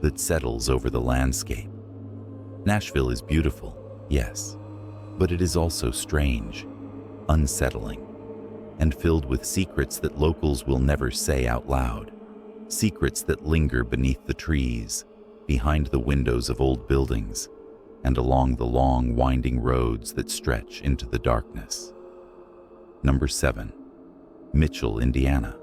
that settles over the landscape. Nashville is beautiful, yes, but it is also strange, unsettling, and filled with secrets that locals will never say out loud. Secrets that linger beneath the trees, behind the windows of old buildings, and along the long, winding roads that stretch into the darkness. Number 7. Mitchell, Indiana.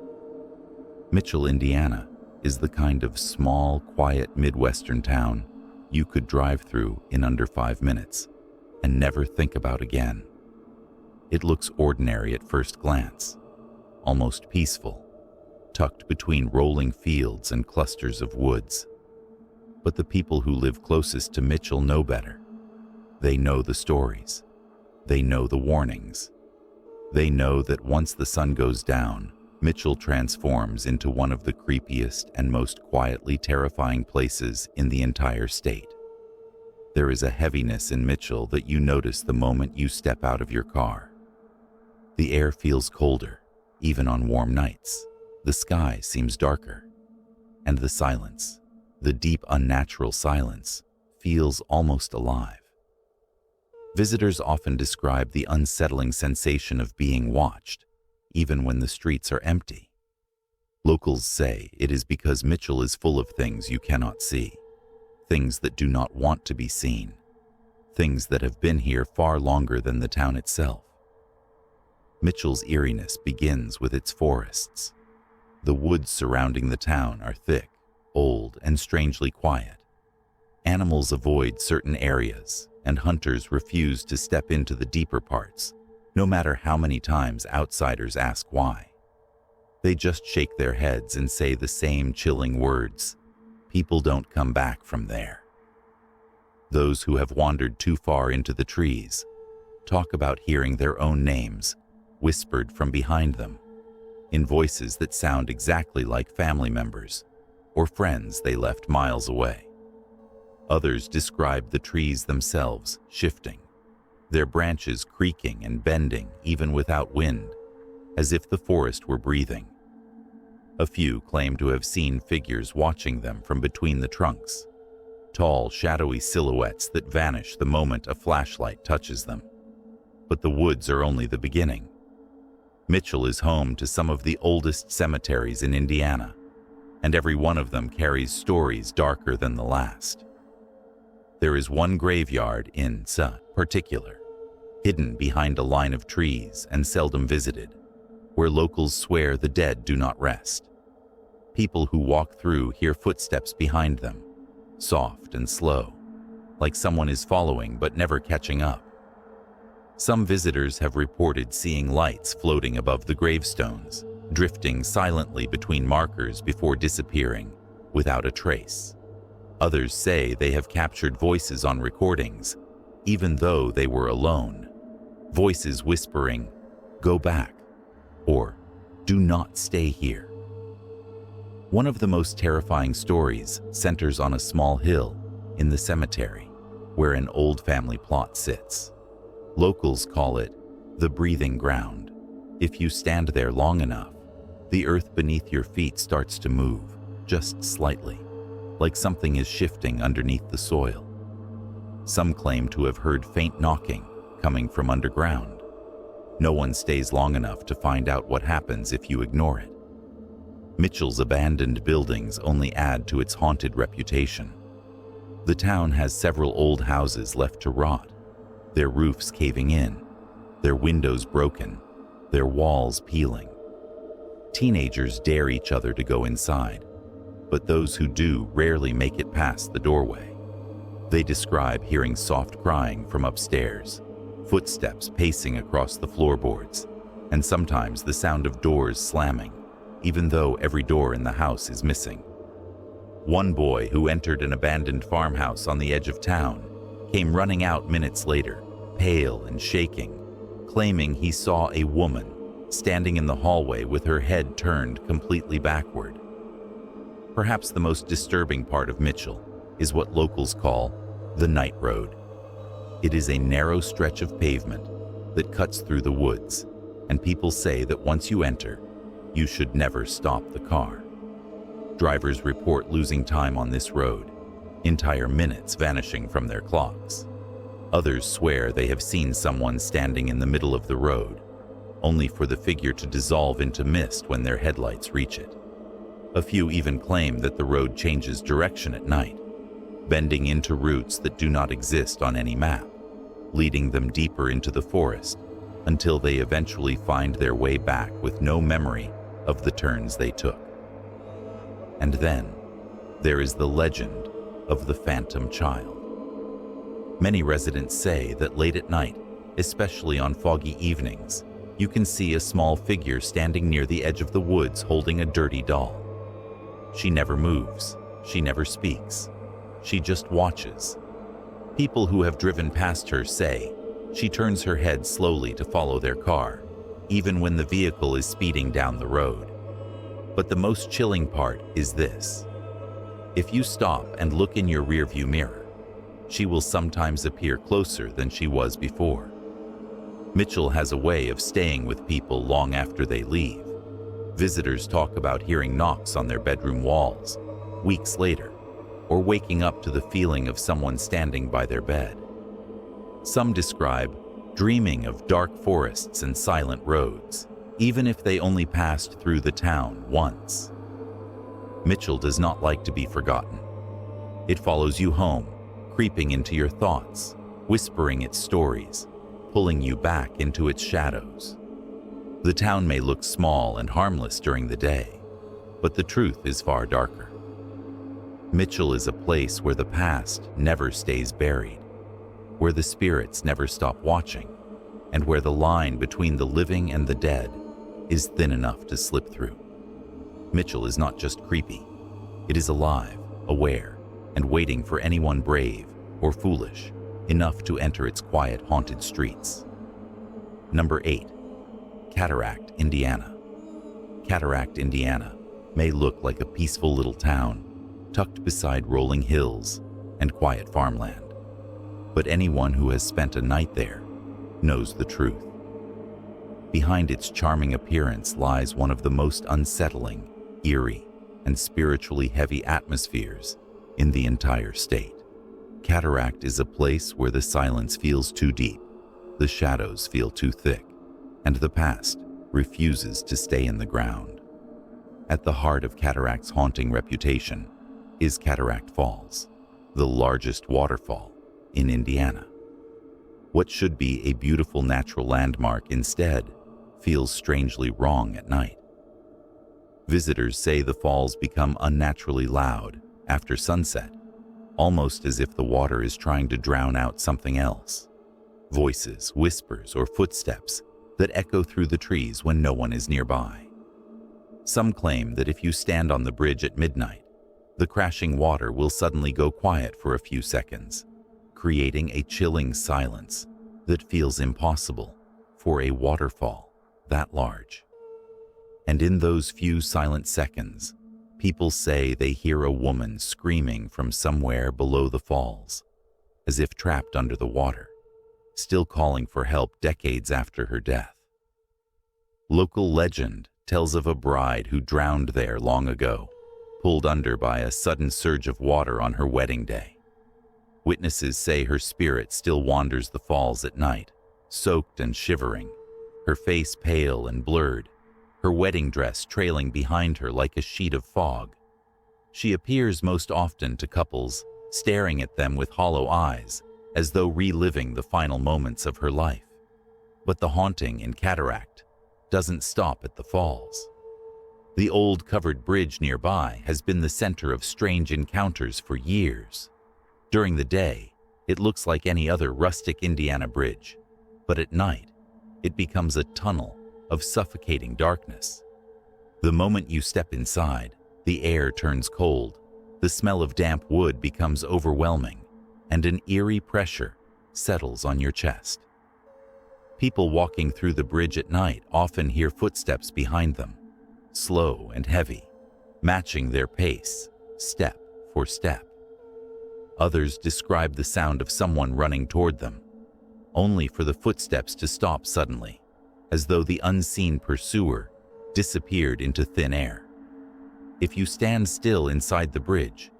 Mitchell, Indiana is the kind of small, quiet Midwestern town you could drive through in under 5 minutes and never think about again. It looks ordinary at first glance, almost peaceful, tucked between rolling fields and clusters of woods. But the people who live closest to Mitchell know better. They know the stories. They know the warnings. They know that once the sun goes down, Mitchell transforms into one of the creepiest and most quietly terrifying places in the entire state. There is a heaviness in Mitchell that you notice the moment you step out of your car. The air feels colder, even on warm nights. The sky seems darker. And the silence, the deep, unnatural silence, feels almost alive. Visitors often describe the unsettling sensation of being watched, even when the streets are empty. Locals say it is because Mitchell is full of things you cannot see, things that do not want to be seen, things that have been here far longer than the town itself. Mitchell's eeriness begins with its forests. The woods surrounding the town are thick, old, and strangely quiet. Animals avoid certain areas, and hunters refuse to step into the deeper parts, no matter how many times outsiders ask why. They just shake their heads and say the same chilling words: people don't come back from there. Those who have wandered too far into the trees talk about hearing their own names whispered from behind them, in voices that sound exactly like family members or friends they left miles away. Others describe the trees themselves shifting, their branches creaking and bending even without wind, as if the forest were breathing. A few claim to have seen figures watching them from between the trunks, tall, shadowy silhouettes that vanish the moment a flashlight touches them. But the woods are only the beginning. Mitchell is home to some of the oldest cemeteries in Indiana, and every one of them carries stories darker than the last. There is one graveyard in particular, hidden behind a line of trees and seldom visited, where locals swear the dead do not rest. People who walk through hear footsteps behind them, soft and slow, like someone is following but never catching up. Some visitors have reported seeing lights floating above the gravestones, drifting silently between markers before disappearing without a trace. Others say they have captured voices on recordings, even though they were alone. Voices whispering, "Go back," or "Do not stay here." One of the most terrifying stories centers on a small hill in the cemetery where an old family plot sits. Locals call it the breathing ground. If you stand there long enough, the earth beneath your feet starts to move, just slightly, like something is shifting underneath the soil. Some claim to have heard faint knocking coming from underground. No one stays long enough to find out what happens if you ignore it. Mitchell's abandoned buildings only add to its haunted reputation. The town has several old houses left to rot, their roofs caving in, their windows broken, their walls peeling. Teenagers dare each other to go inside, but those who do rarely make it past the doorway. They describe hearing soft crying from upstairs, footsteps pacing across the floorboards, and sometimes the sound of doors slamming, even though every door in the house is missing. One boy who entered an abandoned farmhouse on the edge of town came running out minutes later, pale and shaking, claiming he saw a woman standing in the hallway with her head turned completely backward. Perhaps the most disturbing part of Mitchell is what locals call the night road. It is a narrow stretch of pavement that cuts through the woods, and people say that once you enter, you should never stop the car. Drivers report losing time on this road, entire minutes vanishing from their clocks. Others swear they have seen someone standing in the middle of the road, only for the figure to dissolve into mist when their headlights reach it. A few even claim that the road changes direction at night, bending into routes that do not exist on any map, leading them deeper into the forest until they eventually find their way back with no memory of the turns they took. And then there is the legend of the phantom child. Many residents say that late at night, especially on foggy evenings, you can see a small figure standing near the edge of the woods holding a dirty doll. She never moves, she never speaks. she just watches. People who have driven past her say she turns her head slowly to follow their car, even when the vehicle is speeding down the road. But the most chilling part is this. If you stop and look in your rearview mirror, she will sometimes appear closer than she was before. Mitchell has a way of staying with people long after they leave. Visitors talk about hearing knocks on their bedroom walls weeks later, or waking up to the feeling of someone standing by their bed. Some describe dreaming of dark forests and silent roads, even if they only passed through the town once. Mitchell does not like to be forgotten. It follows you home, creeping into your thoughts, whispering its stories, pulling you back into its shadows. The town may look small and harmless during the day, but the truth is far darker. Mitchell is a place where the past never stays buried, where the spirits never stop watching, and where the line between the living and the dead is thin enough to slip through. Mitchell is not just creepy. It is alive, aware, and waiting for anyone brave or foolish enough to enter its quiet, haunted streets. Number 8. Cataract, Indiana. Cataract, Indiana may look like a peaceful little town tucked beside rolling hills and quiet farmland. But anyone who has spent a night there knows the truth. Behind its charming appearance lies one of the most unsettling, eerie, and spiritually heavy atmospheres in the entire state. Cataract is a place where the silence feels too deep, the shadows feel too thick, and the past refuses to stay in the ground. At the heart of Cataract's haunting reputation is Cataract Falls, the largest waterfall in Indiana. What should be a beautiful natural landmark instead feels strangely wrong at night. Visitors say the falls become unnaturally loud after sunset, almost as if the water is trying to drown out something else. Voices, whispers, or footsteps that echo through the trees when no one is nearby. Some claim that if you stand on the bridge at midnight, the crashing water will suddenly go quiet for a few seconds, creating a chilling silence that feels impossible for a waterfall that large. And in those few silent seconds, people say they hear a woman screaming from somewhere below the falls, as if trapped under the water, still calling for help decades after her death. Local legend tells of a bride who drowned there long ago, pulled under by a sudden surge of water on her wedding day. Witnesses say her spirit still wanders the falls at night, soaked and shivering, her face pale and blurred, her wedding dress trailing behind her like a sheet of fog. She appears most often to couples, staring at them with hollow eyes, as though reliving the final moments of her life. But the haunting in Cataract doesn't stop at the falls. The old covered bridge nearby has been the center of strange encounters for years. During the day, it looks like any other rustic Indiana bridge, but at night, it becomes a tunnel of suffocating darkness. The moment you step inside, the air turns cold, the smell of damp wood becomes overwhelming, and an eerie pressure settles on your chest. People walking through the bridge at night often hear footsteps behind them, slow and heavy, matching their pace, step for step. Others describe the sound of someone running toward them, only for the footsteps to stop suddenly, as though the unseen pursuer disappeared into thin air. If you stand still inside the bridge,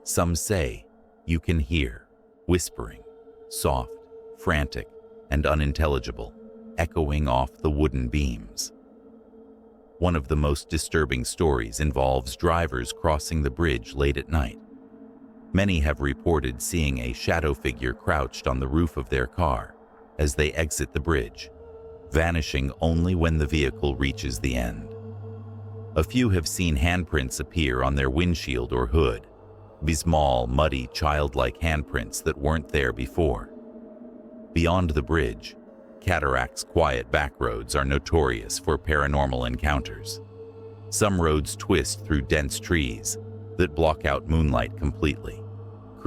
some say you can hear whispering, soft, frantic, and unintelligible, echoing off the wooden beams. One of the most disturbing stories involves drivers crossing the bridge late at night. Many have reported seeing a shadow figure crouched on the roof of their car as they exit the bridge, vanishing only when the vehicle reaches the end. A few have seen handprints appear on their windshield or hood, small, muddy, childlike handprints that weren't there before. Beyond the bridge, Cataract's quiet backroads are notorious for paranormal encounters. Some roads twist through dense trees that block out moonlight completely,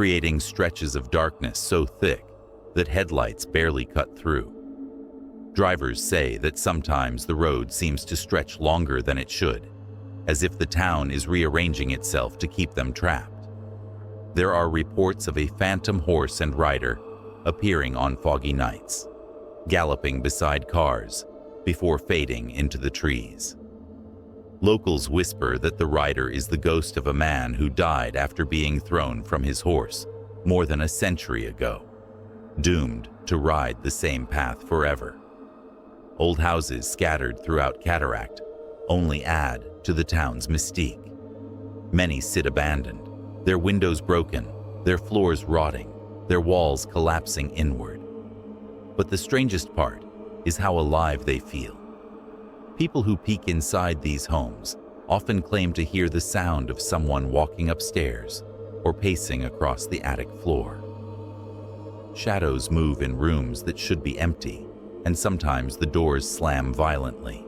creating stretches of darkness so thick that headlights barely cut through. Drivers say that sometimes the road seems to stretch longer than it should, as if the town is rearranging itself to keep them trapped. There are reports of a phantom horse and rider appearing on foggy nights, galloping beside cars before fading into the trees. Locals whisper that the rider is the ghost of a man who died after being thrown from his horse more than a century ago, doomed to ride the same path forever. Old houses scattered throughout Cataract only add to the town's mystique. Many sit abandoned, their windows broken, their floors rotting, their walls collapsing inward. But the strangest part is how alive they feel. People who peek inside these homes often claim to hear the sound of someone walking upstairs or pacing across the attic floor. Shadows move in rooms that should be empty, and sometimes the doors slam violently,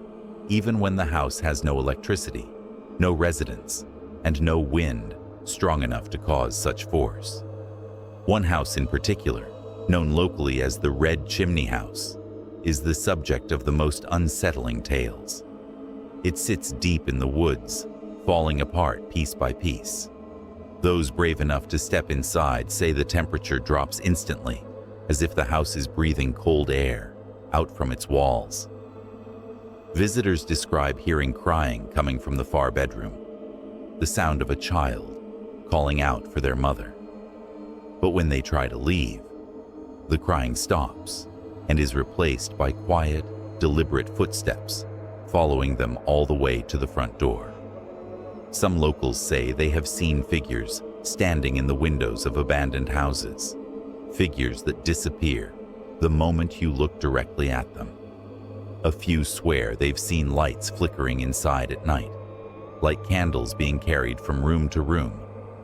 even when the house has no electricity, no residents, and no wind strong enough to cause such force. One house in particular, known locally as the Red Chimney House, is the subject of the most unsettling tales. It sits deep in the woods, falling apart piece by piece. Those brave enough to step inside say the temperature drops instantly, as if the house is breathing cold air out from its walls. Visitors describe hearing crying coming from the far bedroom, the sound of a child calling out for their mother. But when they try to leave, the crying stops and is replaced by quiet, deliberate footsteps following them all the way to the front door. Some locals say they have seen figures standing in the windows of abandoned houses, figures that disappear the moment you look directly at them. A few swear they've seen lights flickering inside at night, like candles being carried from room to room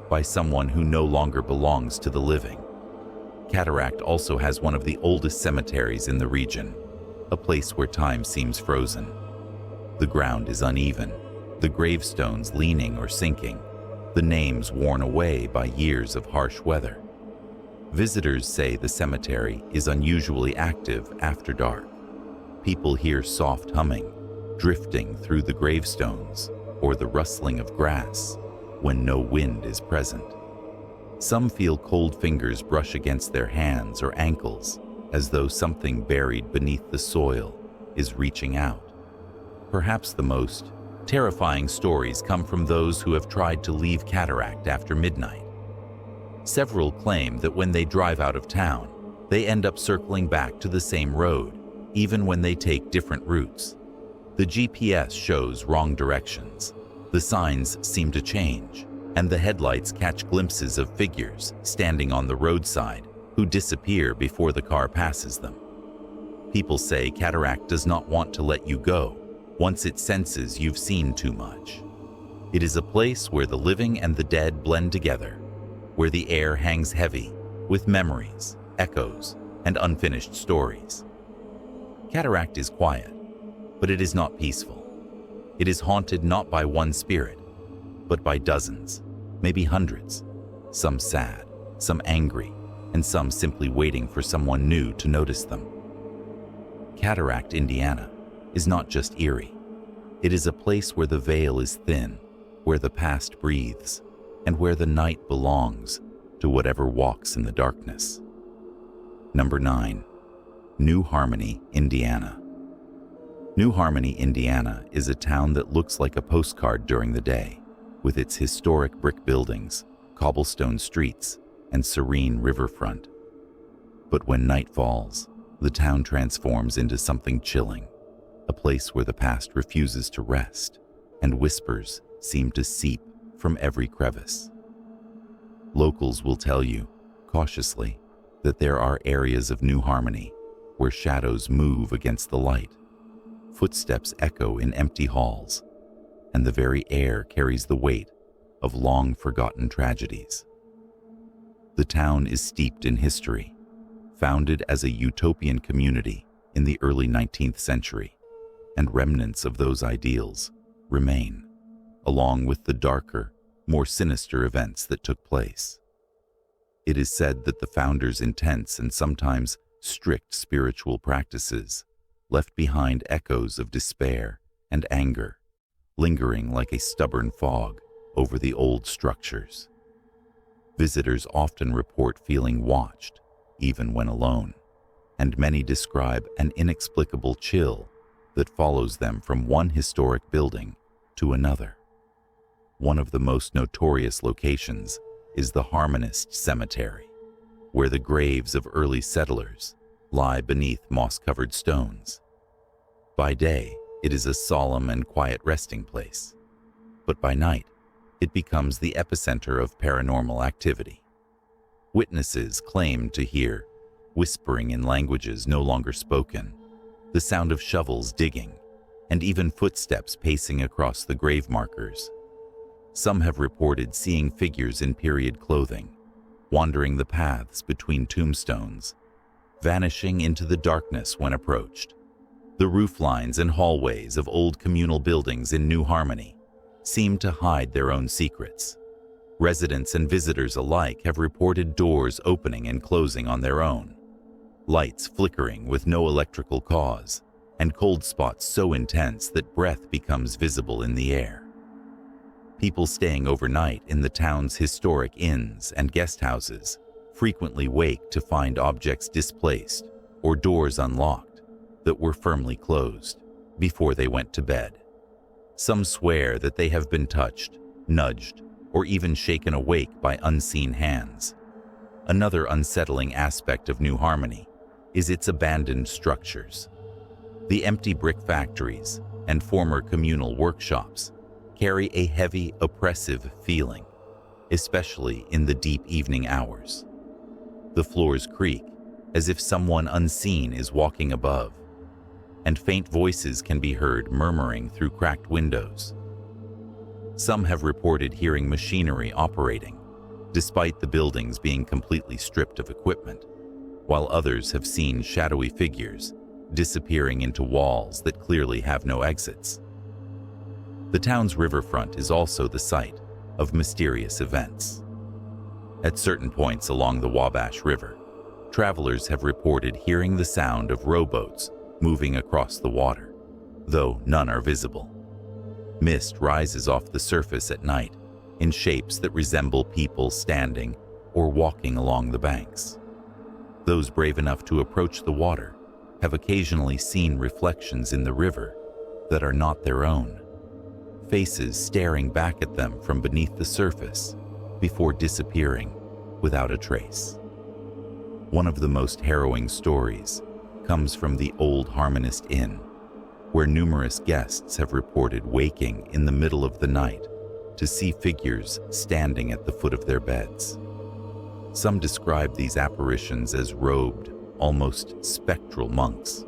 by someone who no longer belongs to the living. Cataract also has one of the oldest cemeteries in the region, a place where time seems frozen. The ground is uneven, the gravestones leaning or sinking, the names worn away by years of harsh weather. Visitors say the cemetery is unusually active after dark. People hear soft humming, drifting through the gravestones, or the rustling of grass when no wind is present. Some feel cold fingers brush against their hands or ankles, as though something buried beneath the soil is reaching out. Perhaps the most terrifying stories come from those who have tried to leave Cataract after midnight. Several claim that when they drive out of town, they end up circling back to the same road, even when they take different routes. The GPS shows wrong directions, the signs seem to change, and the headlights catch glimpses of figures standing on the roadside who disappear before the car passes them. People say Cataract does not want to let you go once it senses you've seen too much. It is a place where the living and the dead blend together, where the air hangs heavy with memories, echoes, and unfinished stories. Cataract is quiet, but it is not peaceful. It is haunted not by one spirit, but by dozens, maybe hundreds, some sad, some angry, and some simply waiting for someone new to notice them. Cataract, Indiana, is not just eerie. It is a place where the veil is thin, where the past breathes, and where the night belongs to whatever walks in the darkness. Number 9. New Harmony, Indiana. New Harmony, Indiana is a town that looks like a postcard during the day, with its historic brick buildings, cobblestone streets, and serene riverfront. But when night falls, the town transforms into something chilling, a place where the past refuses to rest, and whispers seem to seep from every crevice. Locals will tell you, cautiously, that there are areas of New Harmony where shadows move against the light, footsteps echo in empty halls, and the very air carries the weight of long-forgotten tragedies. The town is steeped in history, founded as a utopian community in the early 19th century, and remnants of those ideals remain, along with the darker, more sinister events that took place. It is said that the founder's intense and sometimes strict spiritual practices left behind echoes of despair and anger, lingering like a stubborn fog over the old structures. Visitors often report feeling watched, even when alone, and many describe an inexplicable chill that follows them from one historic building to another. One of the most notorious locations is the Harmonist Cemetery, where the graves of early settlers lie beneath moss-covered stones. By day, it is a solemn and quiet resting place, but by night, it becomes the epicenter of paranormal activity. Witnesses claim to hear whispering in languages no longer spoken, the sound of shovels digging, and even footsteps pacing across the grave markers. Some have reported seeing figures in period clothing, wandering the paths between tombstones, vanishing into the darkness when approached. The rooflines and hallways of old communal buildings in New Harmony seem to hide their own secrets. Residents and visitors alike have reported doors opening and closing on their own, lights flickering with no electrical cause, and cold spots so intense that breath becomes visible in the air. People staying overnight in the town's historic inns and guest houses frequently wake to find objects displaced or doors unlocked that were firmly closed before they went to bed. Some swear that they have been touched, nudged, or even shaken awake by unseen hands. Another unsettling aspect of New Harmony is its abandoned structures. The empty brick factories and former communal workshops carry a heavy, oppressive feeling, especially in the deep evening hours. The floors creak as if someone unseen is walking above, and faint voices can be heard murmuring through cracked windows. Some have reported hearing machinery operating, despite the buildings being completely stripped of equipment, while others have seen shadowy figures disappearing into walls that clearly have no exits. The town's riverfront is also the site of mysterious events. At certain points along the Wabash River, travelers have reported hearing the sound of rowboats moving across the water, though none are visible. Mist rises off the surface at night in shapes that resemble people standing or walking along the banks. Those brave enough to approach the water have occasionally seen reflections in the river that are not their own, faces staring back at them from beneath the surface before disappearing without a trace. One of the most harrowing stories comes from the old Harmonist Inn, where numerous guests have reported waking in the middle of the night to see figures standing at the foot of their beds. Some describe these apparitions as robed, almost spectral monks,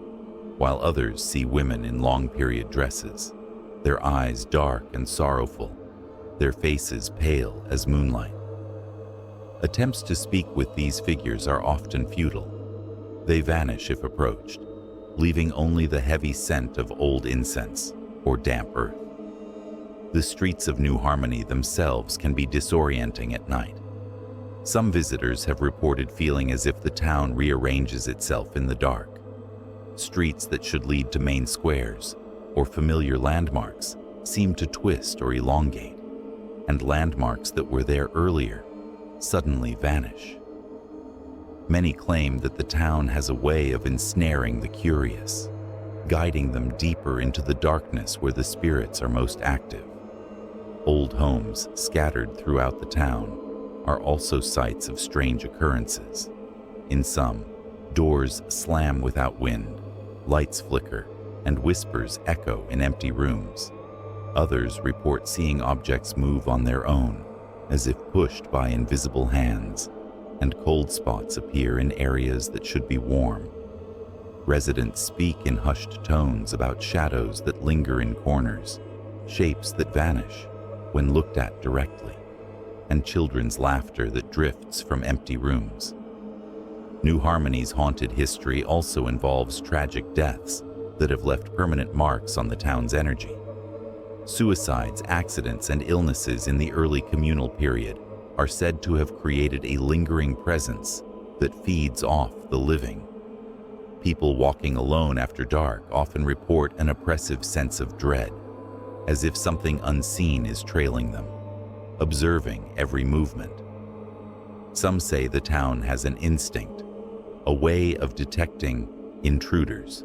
while others see women in long-period dresses, their eyes dark and sorrowful, their faces pale as moonlight. Attempts to speak with these figures are often futile. They vanish if approached, leaving only the heavy scent of old incense or damp earth. The streets of New Harmony themselves can be disorienting at night. Some visitors have reported feeling as if the town rearranges itself in the dark. Streets that should lead to main squares or familiar landmarks seem to twist or elongate, and landmarks that were there earlier suddenly vanish. Many claim that the town has a way of ensnaring the curious, guiding them deeper into the darkness where the spirits are most active. Old homes scattered throughout the town are also sites of strange occurrences. In some, doors slam without wind, lights flicker, and whispers echo in empty rooms. Others report seeing objects move on their own, as if pushed by invisible hands, and cold spots appear in areas that should be warm. Residents speak in hushed tones about shadows that linger in corners, shapes that vanish when looked at directly, and children's laughter that drifts from empty rooms. New Harmony's haunted history also involves tragic deaths that have left permanent marks on the town's energy. Suicides, accidents, and illnesses in the early communal period are said to have created a lingering presence that feeds off the living. People walking alone after dark often report an oppressive sense of dread, as if something unseen is trailing them, observing every movement. Some say the town has an instinct, a way of detecting intruders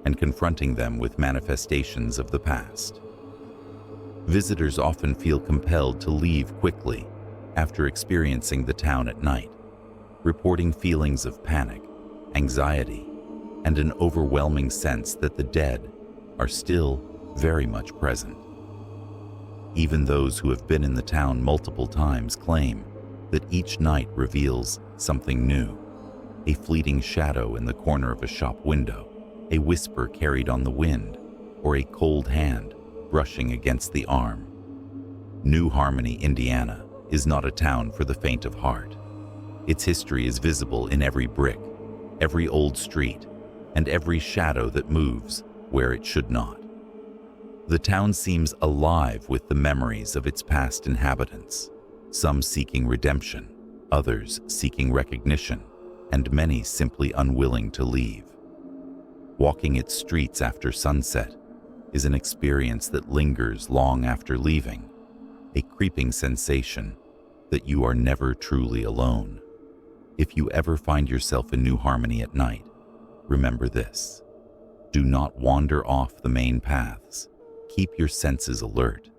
and confronting them with manifestations of the past. Visitors often feel compelled to leave quickly after experiencing the town at night, reporting feelings of panic, anxiety, and an overwhelming sense that the dead are still very much present. Even those who have been in the town multiple times claim that each night reveals something new: a fleeting shadow in the corner of a shop window, a whisper carried on the wind, or a cold hand brushing against the arm. New Harmony, Indiana, is not a town for the faint of heart. Its history is visible in every brick, every old street, and every shadow that moves where it should not. The town seems alive with the memories of its past inhabitants, some seeking redemption, others seeking recognition, and many simply unwilling to leave. Walking its streets after sunset is an experience that lingers long after leaving, a creeping sensation that you are never truly alone. If you ever find yourself in New Harmony at night, remember this: do not wander off the main paths. Keep your senses alert,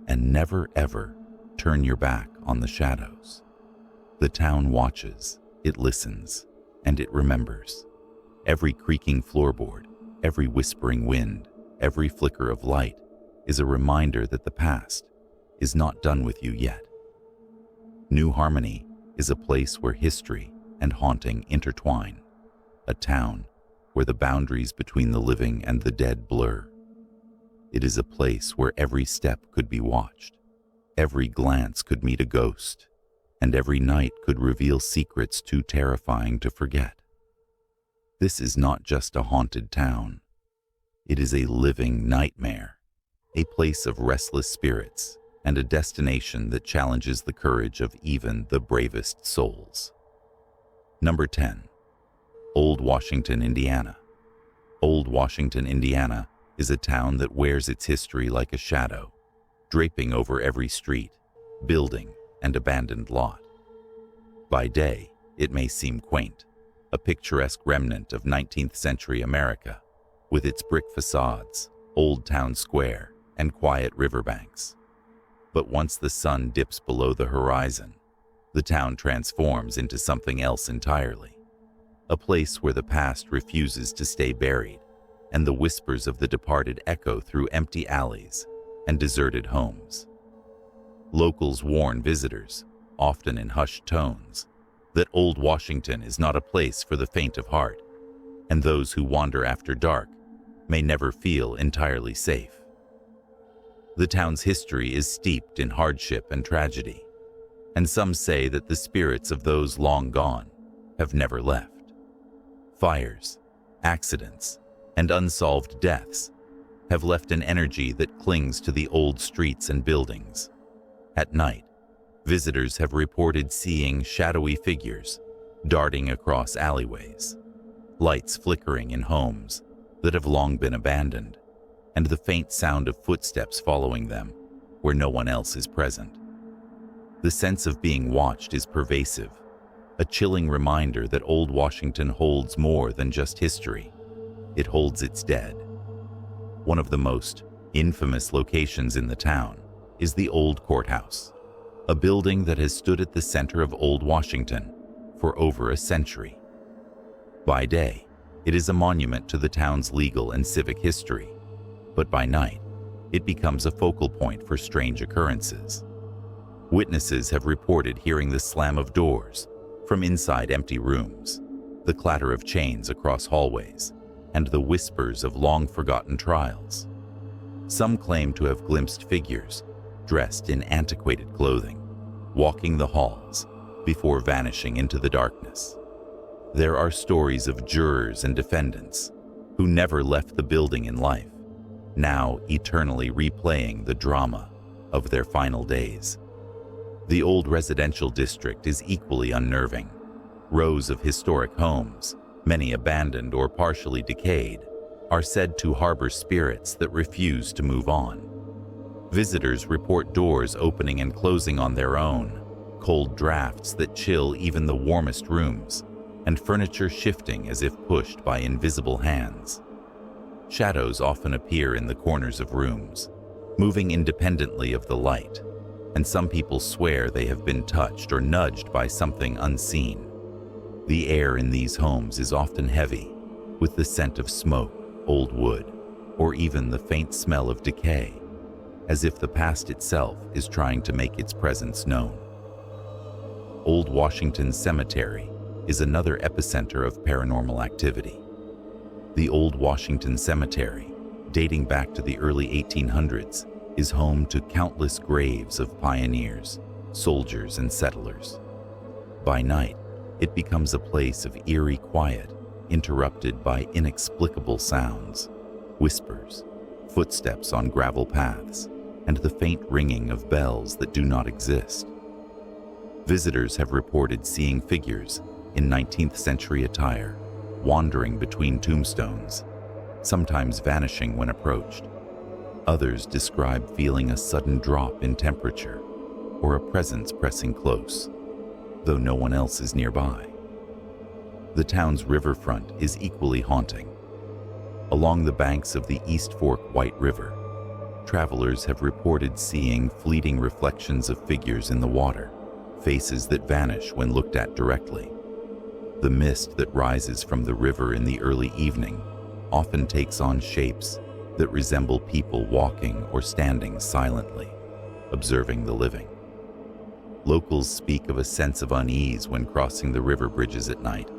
and never ever turn your back on the shadows. The town watches, it listens, and it remembers. Every creaking floorboard, every whispering wind, every flicker of light is a reminder that the past is not done with you yet. New Harmony is a place where history and haunting intertwine, a town where the boundaries between the living and the dead blur. It is a place where every step could be watched, every glance could meet a ghost, and every night could reveal secrets too terrifying to forget. This is not just a haunted town. It is a living nightmare, a place of restless spirits, and a destination that challenges the courage of even the bravest souls. Number 10. Old Washington, Indiana. Old Washington, Indiana is a town that wears its history like a shadow, draping over every street, building, and abandoned lot. By day, it may seem quaint, a picturesque remnant of 19th century America, with its brick facades, old town square, and quiet riverbanks. But once the sun dips below the horizon, the town transforms into something else entirely, a place where the past refuses to stay buried, and the whispers of the departed echo through empty alleys and deserted homes. Locals warn visitors, often in hushed tones, that Old Washington is not a place for the faint of heart, and those who wander after dark may never feel entirely safe. The town's history is steeped in hardship and tragedy, and some say that the spirits of those long gone have never left. Fires, accidents, and unsolved deaths have left an energy that clings to the old streets and buildings. At night, visitors have reported seeing shadowy figures darting across alleyways, lights flickering in homes that have long been abandoned, and the faint sound of footsteps following them where no one else is present. The sense of being watched is pervasive, a chilling reminder that Old Washington holds more than just history. It holds its dead. One of the most infamous locations in the town is the old courthouse, a building that has stood at the center of Old Washington for over a century. By day, it is a monument to the town's legal and civic history, but by night, it becomes a focal point for strange occurrences. Witnesses have reported hearing the slam of doors from inside empty rooms, the clatter of chains across hallways, and the whispers of long-forgotten trials. Some claim to have glimpsed figures dressed in antiquated clothing, walking the halls before vanishing into the darkness. There are stories of jurors and defendants who never left the building in life, now eternally replaying the drama of their final days. The old residential district is equally unnerving. Rows of historic homes, many abandoned or partially decayed, are said to harbor spirits that refuse to move on. Visitors report doors opening and closing on their own, cold drafts that chill even the warmest rooms, and furniture shifting as if pushed by invisible hands. Shadows often appear in the corners of rooms, moving independently of the light, and some people swear they have been touched or nudged by something unseen. The air in these homes is often heavy, with the scent of smoke, old wood, or even the faint smell of decay, as if the past itself is trying to make its presence known. Old Washington Cemetery is another epicenter of paranormal activity. The Old Washington Cemetery, dating back to the early 1800s, is home to countless graves of pioneers, soldiers, and settlers. By night, it becomes a place of eerie quiet, interrupted by inexplicable sounds, whispers, footsteps on gravel paths, and the faint ringing of bells that do not exist. Visitors have reported seeing figures in 19th century attire, wandering between tombstones, sometimes vanishing when approached. Others describe feeling a sudden drop in temperature or a presence pressing close, though no one else is nearby. The town's riverfront is equally haunting. Along the banks of the East Fork White River, travelers have reported seeing fleeting reflections of figures in the water, faces that vanish when looked at directly. The mist that rises from the river in the early evening often takes on shapes that resemble people walking or standing silently, observing the living. Locals speak of a sense of unease when crossing the river bridges at night,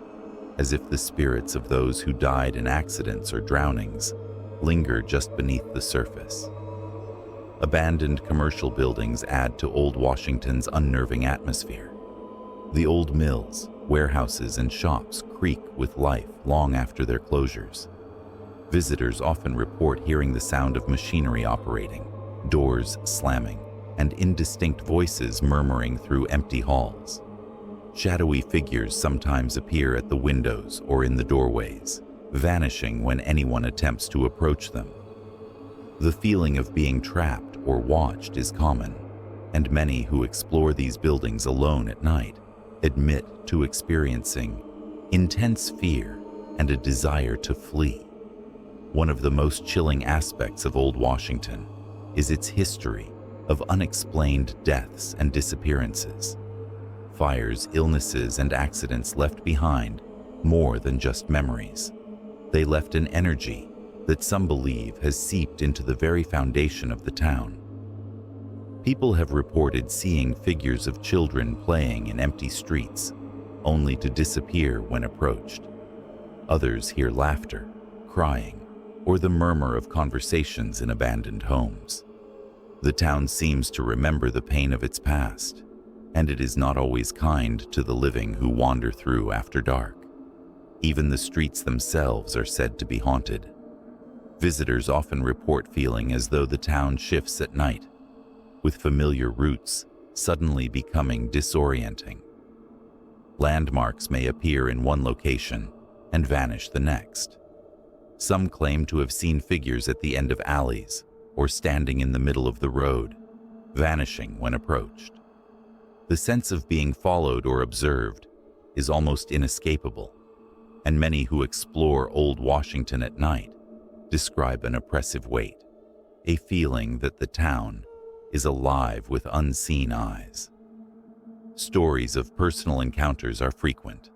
as if the spirits of those who died in accidents or drownings linger just beneath the surface. Abandoned commercial buildings add to Old Washington's unnerving atmosphere. The old mills, warehouses, and shops creak with life long after their closures. Visitors often report hearing the sound of machinery operating, doors slamming, and indistinct voices murmuring through empty halls. Shadowy figures sometimes appear at the windows or in the doorways, vanishing when anyone attempts to approach them. The feeling of being trapped or watched is common, and many who explore these buildings alone at night admit to experiencing intense fear and a desire to flee. One of the most chilling aspects of Old Washington is its history of unexplained deaths and disappearances. Fires, illnesses, and accidents left behind more than just memories. They left an energy that some believe has seeped into the very foundation of the town. People have reported seeing figures of children playing in empty streets, only to disappear when approached. Others hear laughter, crying, or the murmur of conversations in abandoned homes. The town seems to remember the pain of its past, and it is not always kind to the living who wander through after dark. Even the streets themselves are said to be haunted. Visitors often report feeling as though the town shifts at night, with familiar routes suddenly becoming disorienting. Landmarks may appear in one location and vanish the next. Some claim to have seen figures at the end of alleys or standing in the middle of the road, vanishing when approached. The sense of being followed or observed is almost inescapable, and many who explore Old Washington at night describe an oppressive weight, a feeling that the town is alive with unseen eyes. Stories of personal encounters are frequent.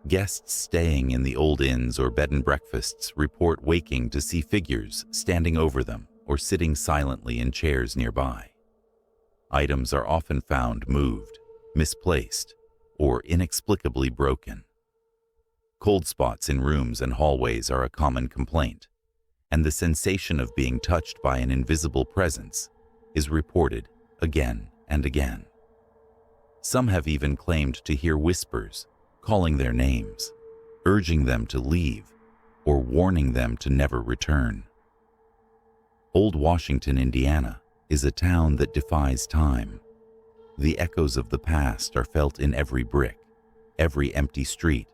Guests staying in the old inns or bed and breakfasts report waking to see figures standing over them or sitting silently in chairs nearby. Items are often found moved, misplaced, or inexplicably broken. Cold spots in rooms and hallways are a common complaint, and the sensation of being touched by an invisible presence is reported again and again. Some have even claimed to hear whispers, calling their names, urging them to leave, or warning them to never return. Old Washington, Indiana, is a town that defies time. The echoes of the past are felt in every brick, every empty street,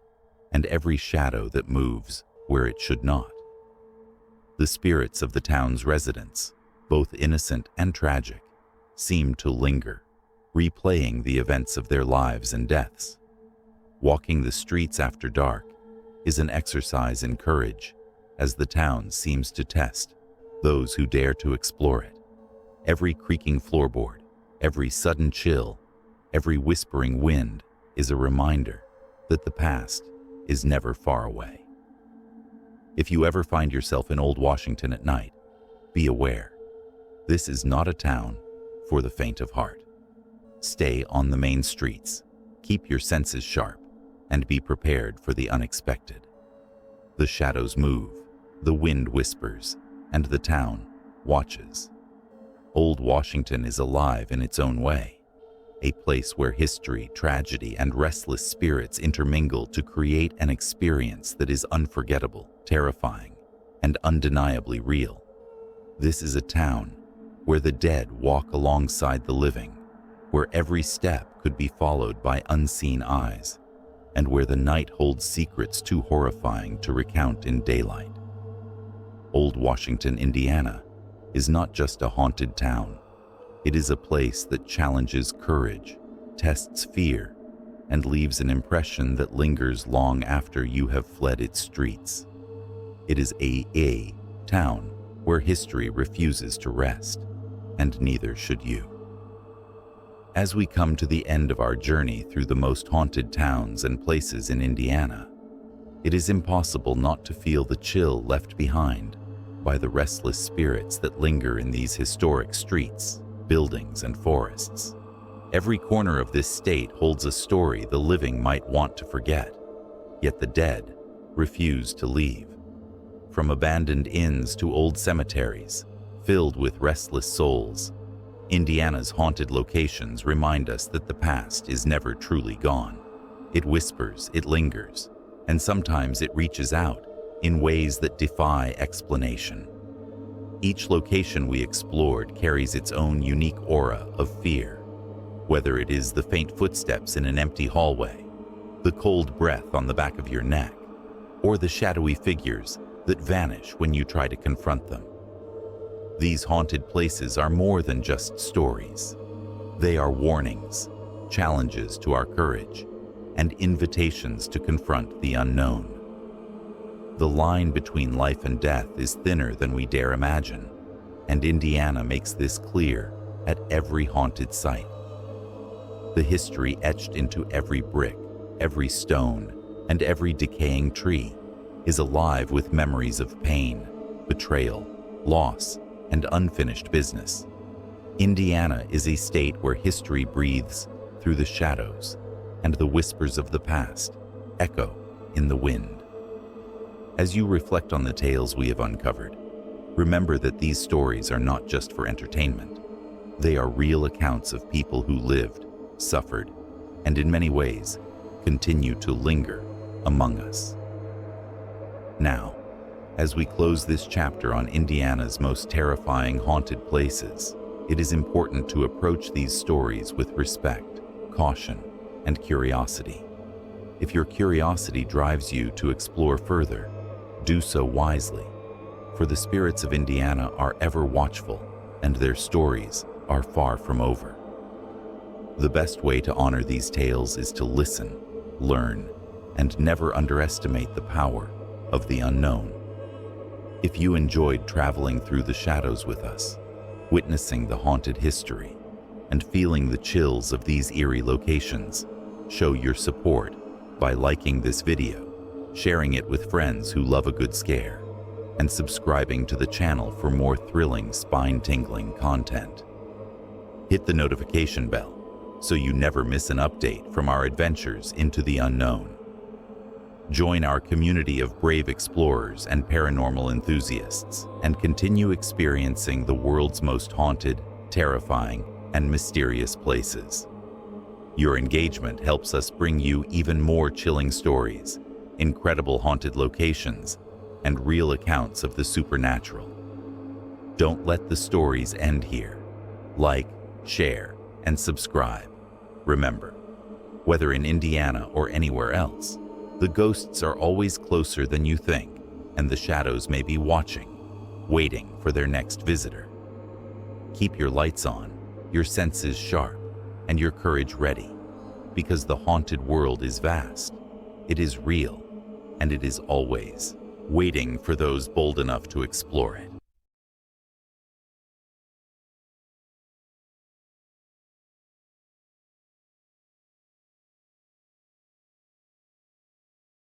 and every shadow that moves where it should not. The spirits of the town's residents, both innocent and tragic, seem to linger, replaying the events of their lives and deaths. Walking the streets after dark is an exercise in courage, as the town seems to test those who dare to explore it. Every creaking floorboard, every sudden chill, every whispering wind is a reminder that the past is never far away. If you ever find yourself in Old Washington at night, be aware. This is not a town for the faint of heart. Stay on the main streets, keep your senses sharp, and be prepared for the unexpected. The shadows move, the wind whispers, and the town watches. Old Washington is alive in its own way, a place where history, tragedy, and restless spirits intermingle to create an experience that is unforgettable, terrifying, and undeniably real. This is a town where the dead walk alongside the living, where every step could be followed by unseen eyes, and where the night holds secrets too horrifying to recount in daylight. Old Washington, Indiana, is not just a haunted town. It is a place that challenges courage, tests fear, and leaves an impression that lingers long after you have fled its streets. It is a town where history refuses to rest, and neither should you. As we come to the end of our journey through the most haunted towns and places in Indiana, it is impossible not to feel the chill left behind by the restless spirits that linger in these historic streets, buildings, and forests. Every corner of this state holds a story the living might want to forget, yet the dead refuse to leave. From abandoned inns to old cemeteries filled with restless souls, Indiana's haunted locations remind us that the past is never truly gone. It whispers, it lingers, and sometimes it reaches out in ways that defy explanation. Each location we explored carries its own unique aura of fear, whether it is the faint footsteps in an empty hallway, the cold breath on the back of your neck, or the shadowy figures that vanish when you try to confront them. These haunted places are more than just stories. They are warnings, challenges to our courage, and invitations to confront the unknown. The line between life and death is thinner than we dare imagine, and Indiana makes this clear at every haunted site. The history etched into every brick, every stone, and every decaying tree is alive with memories of pain, betrayal, loss, and unfinished business. Indiana is a state where history breathes through the shadows, and the whispers of the past echo in the wind. As you reflect on the tales we have uncovered, remember that these stories are not just for entertainment. They are real accounts of people who lived, suffered, and in many ways continue to linger among us. Now, as we close this chapter on Indiana's most terrifying haunted places, it is important to approach these stories with respect, caution, and curiosity. If your curiosity drives you to explore further, do so wisely, for the spirits of Indiana are ever watchful, and their stories are far from over. The best way to honor these tales is to listen, learn, and never underestimate the power of the unknown. If you enjoyed traveling through the shadows with us, witnessing the haunted history, and feeling the chills of these eerie locations, show your support by liking this video, sharing it with friends who love a good scare, and subscribing to the channel for more thrilling, spine-tingling content. Hit the notification bell so you never miss an update from our adventures into the unknown. Join our community of brave explorers and paranormal enthusiasts and continue experiencing the world's most haunted, terrifying, and mysterious places. Your engagement helps us bring you even more chilling stories, incredible haunted locations, and real accounts of the supernatural. Don't let the stories end here. Like, share, and subscribe. Remember, whether in Indiana or anywhere else, the ghosts are always closer than you think, and the shadows may be watching, waiting for their next visitor. Keep your lights on, your senses sharp, and your courage ready, because the haunted world is vast, it is real, and it is always waiting for those bold enough to explore it.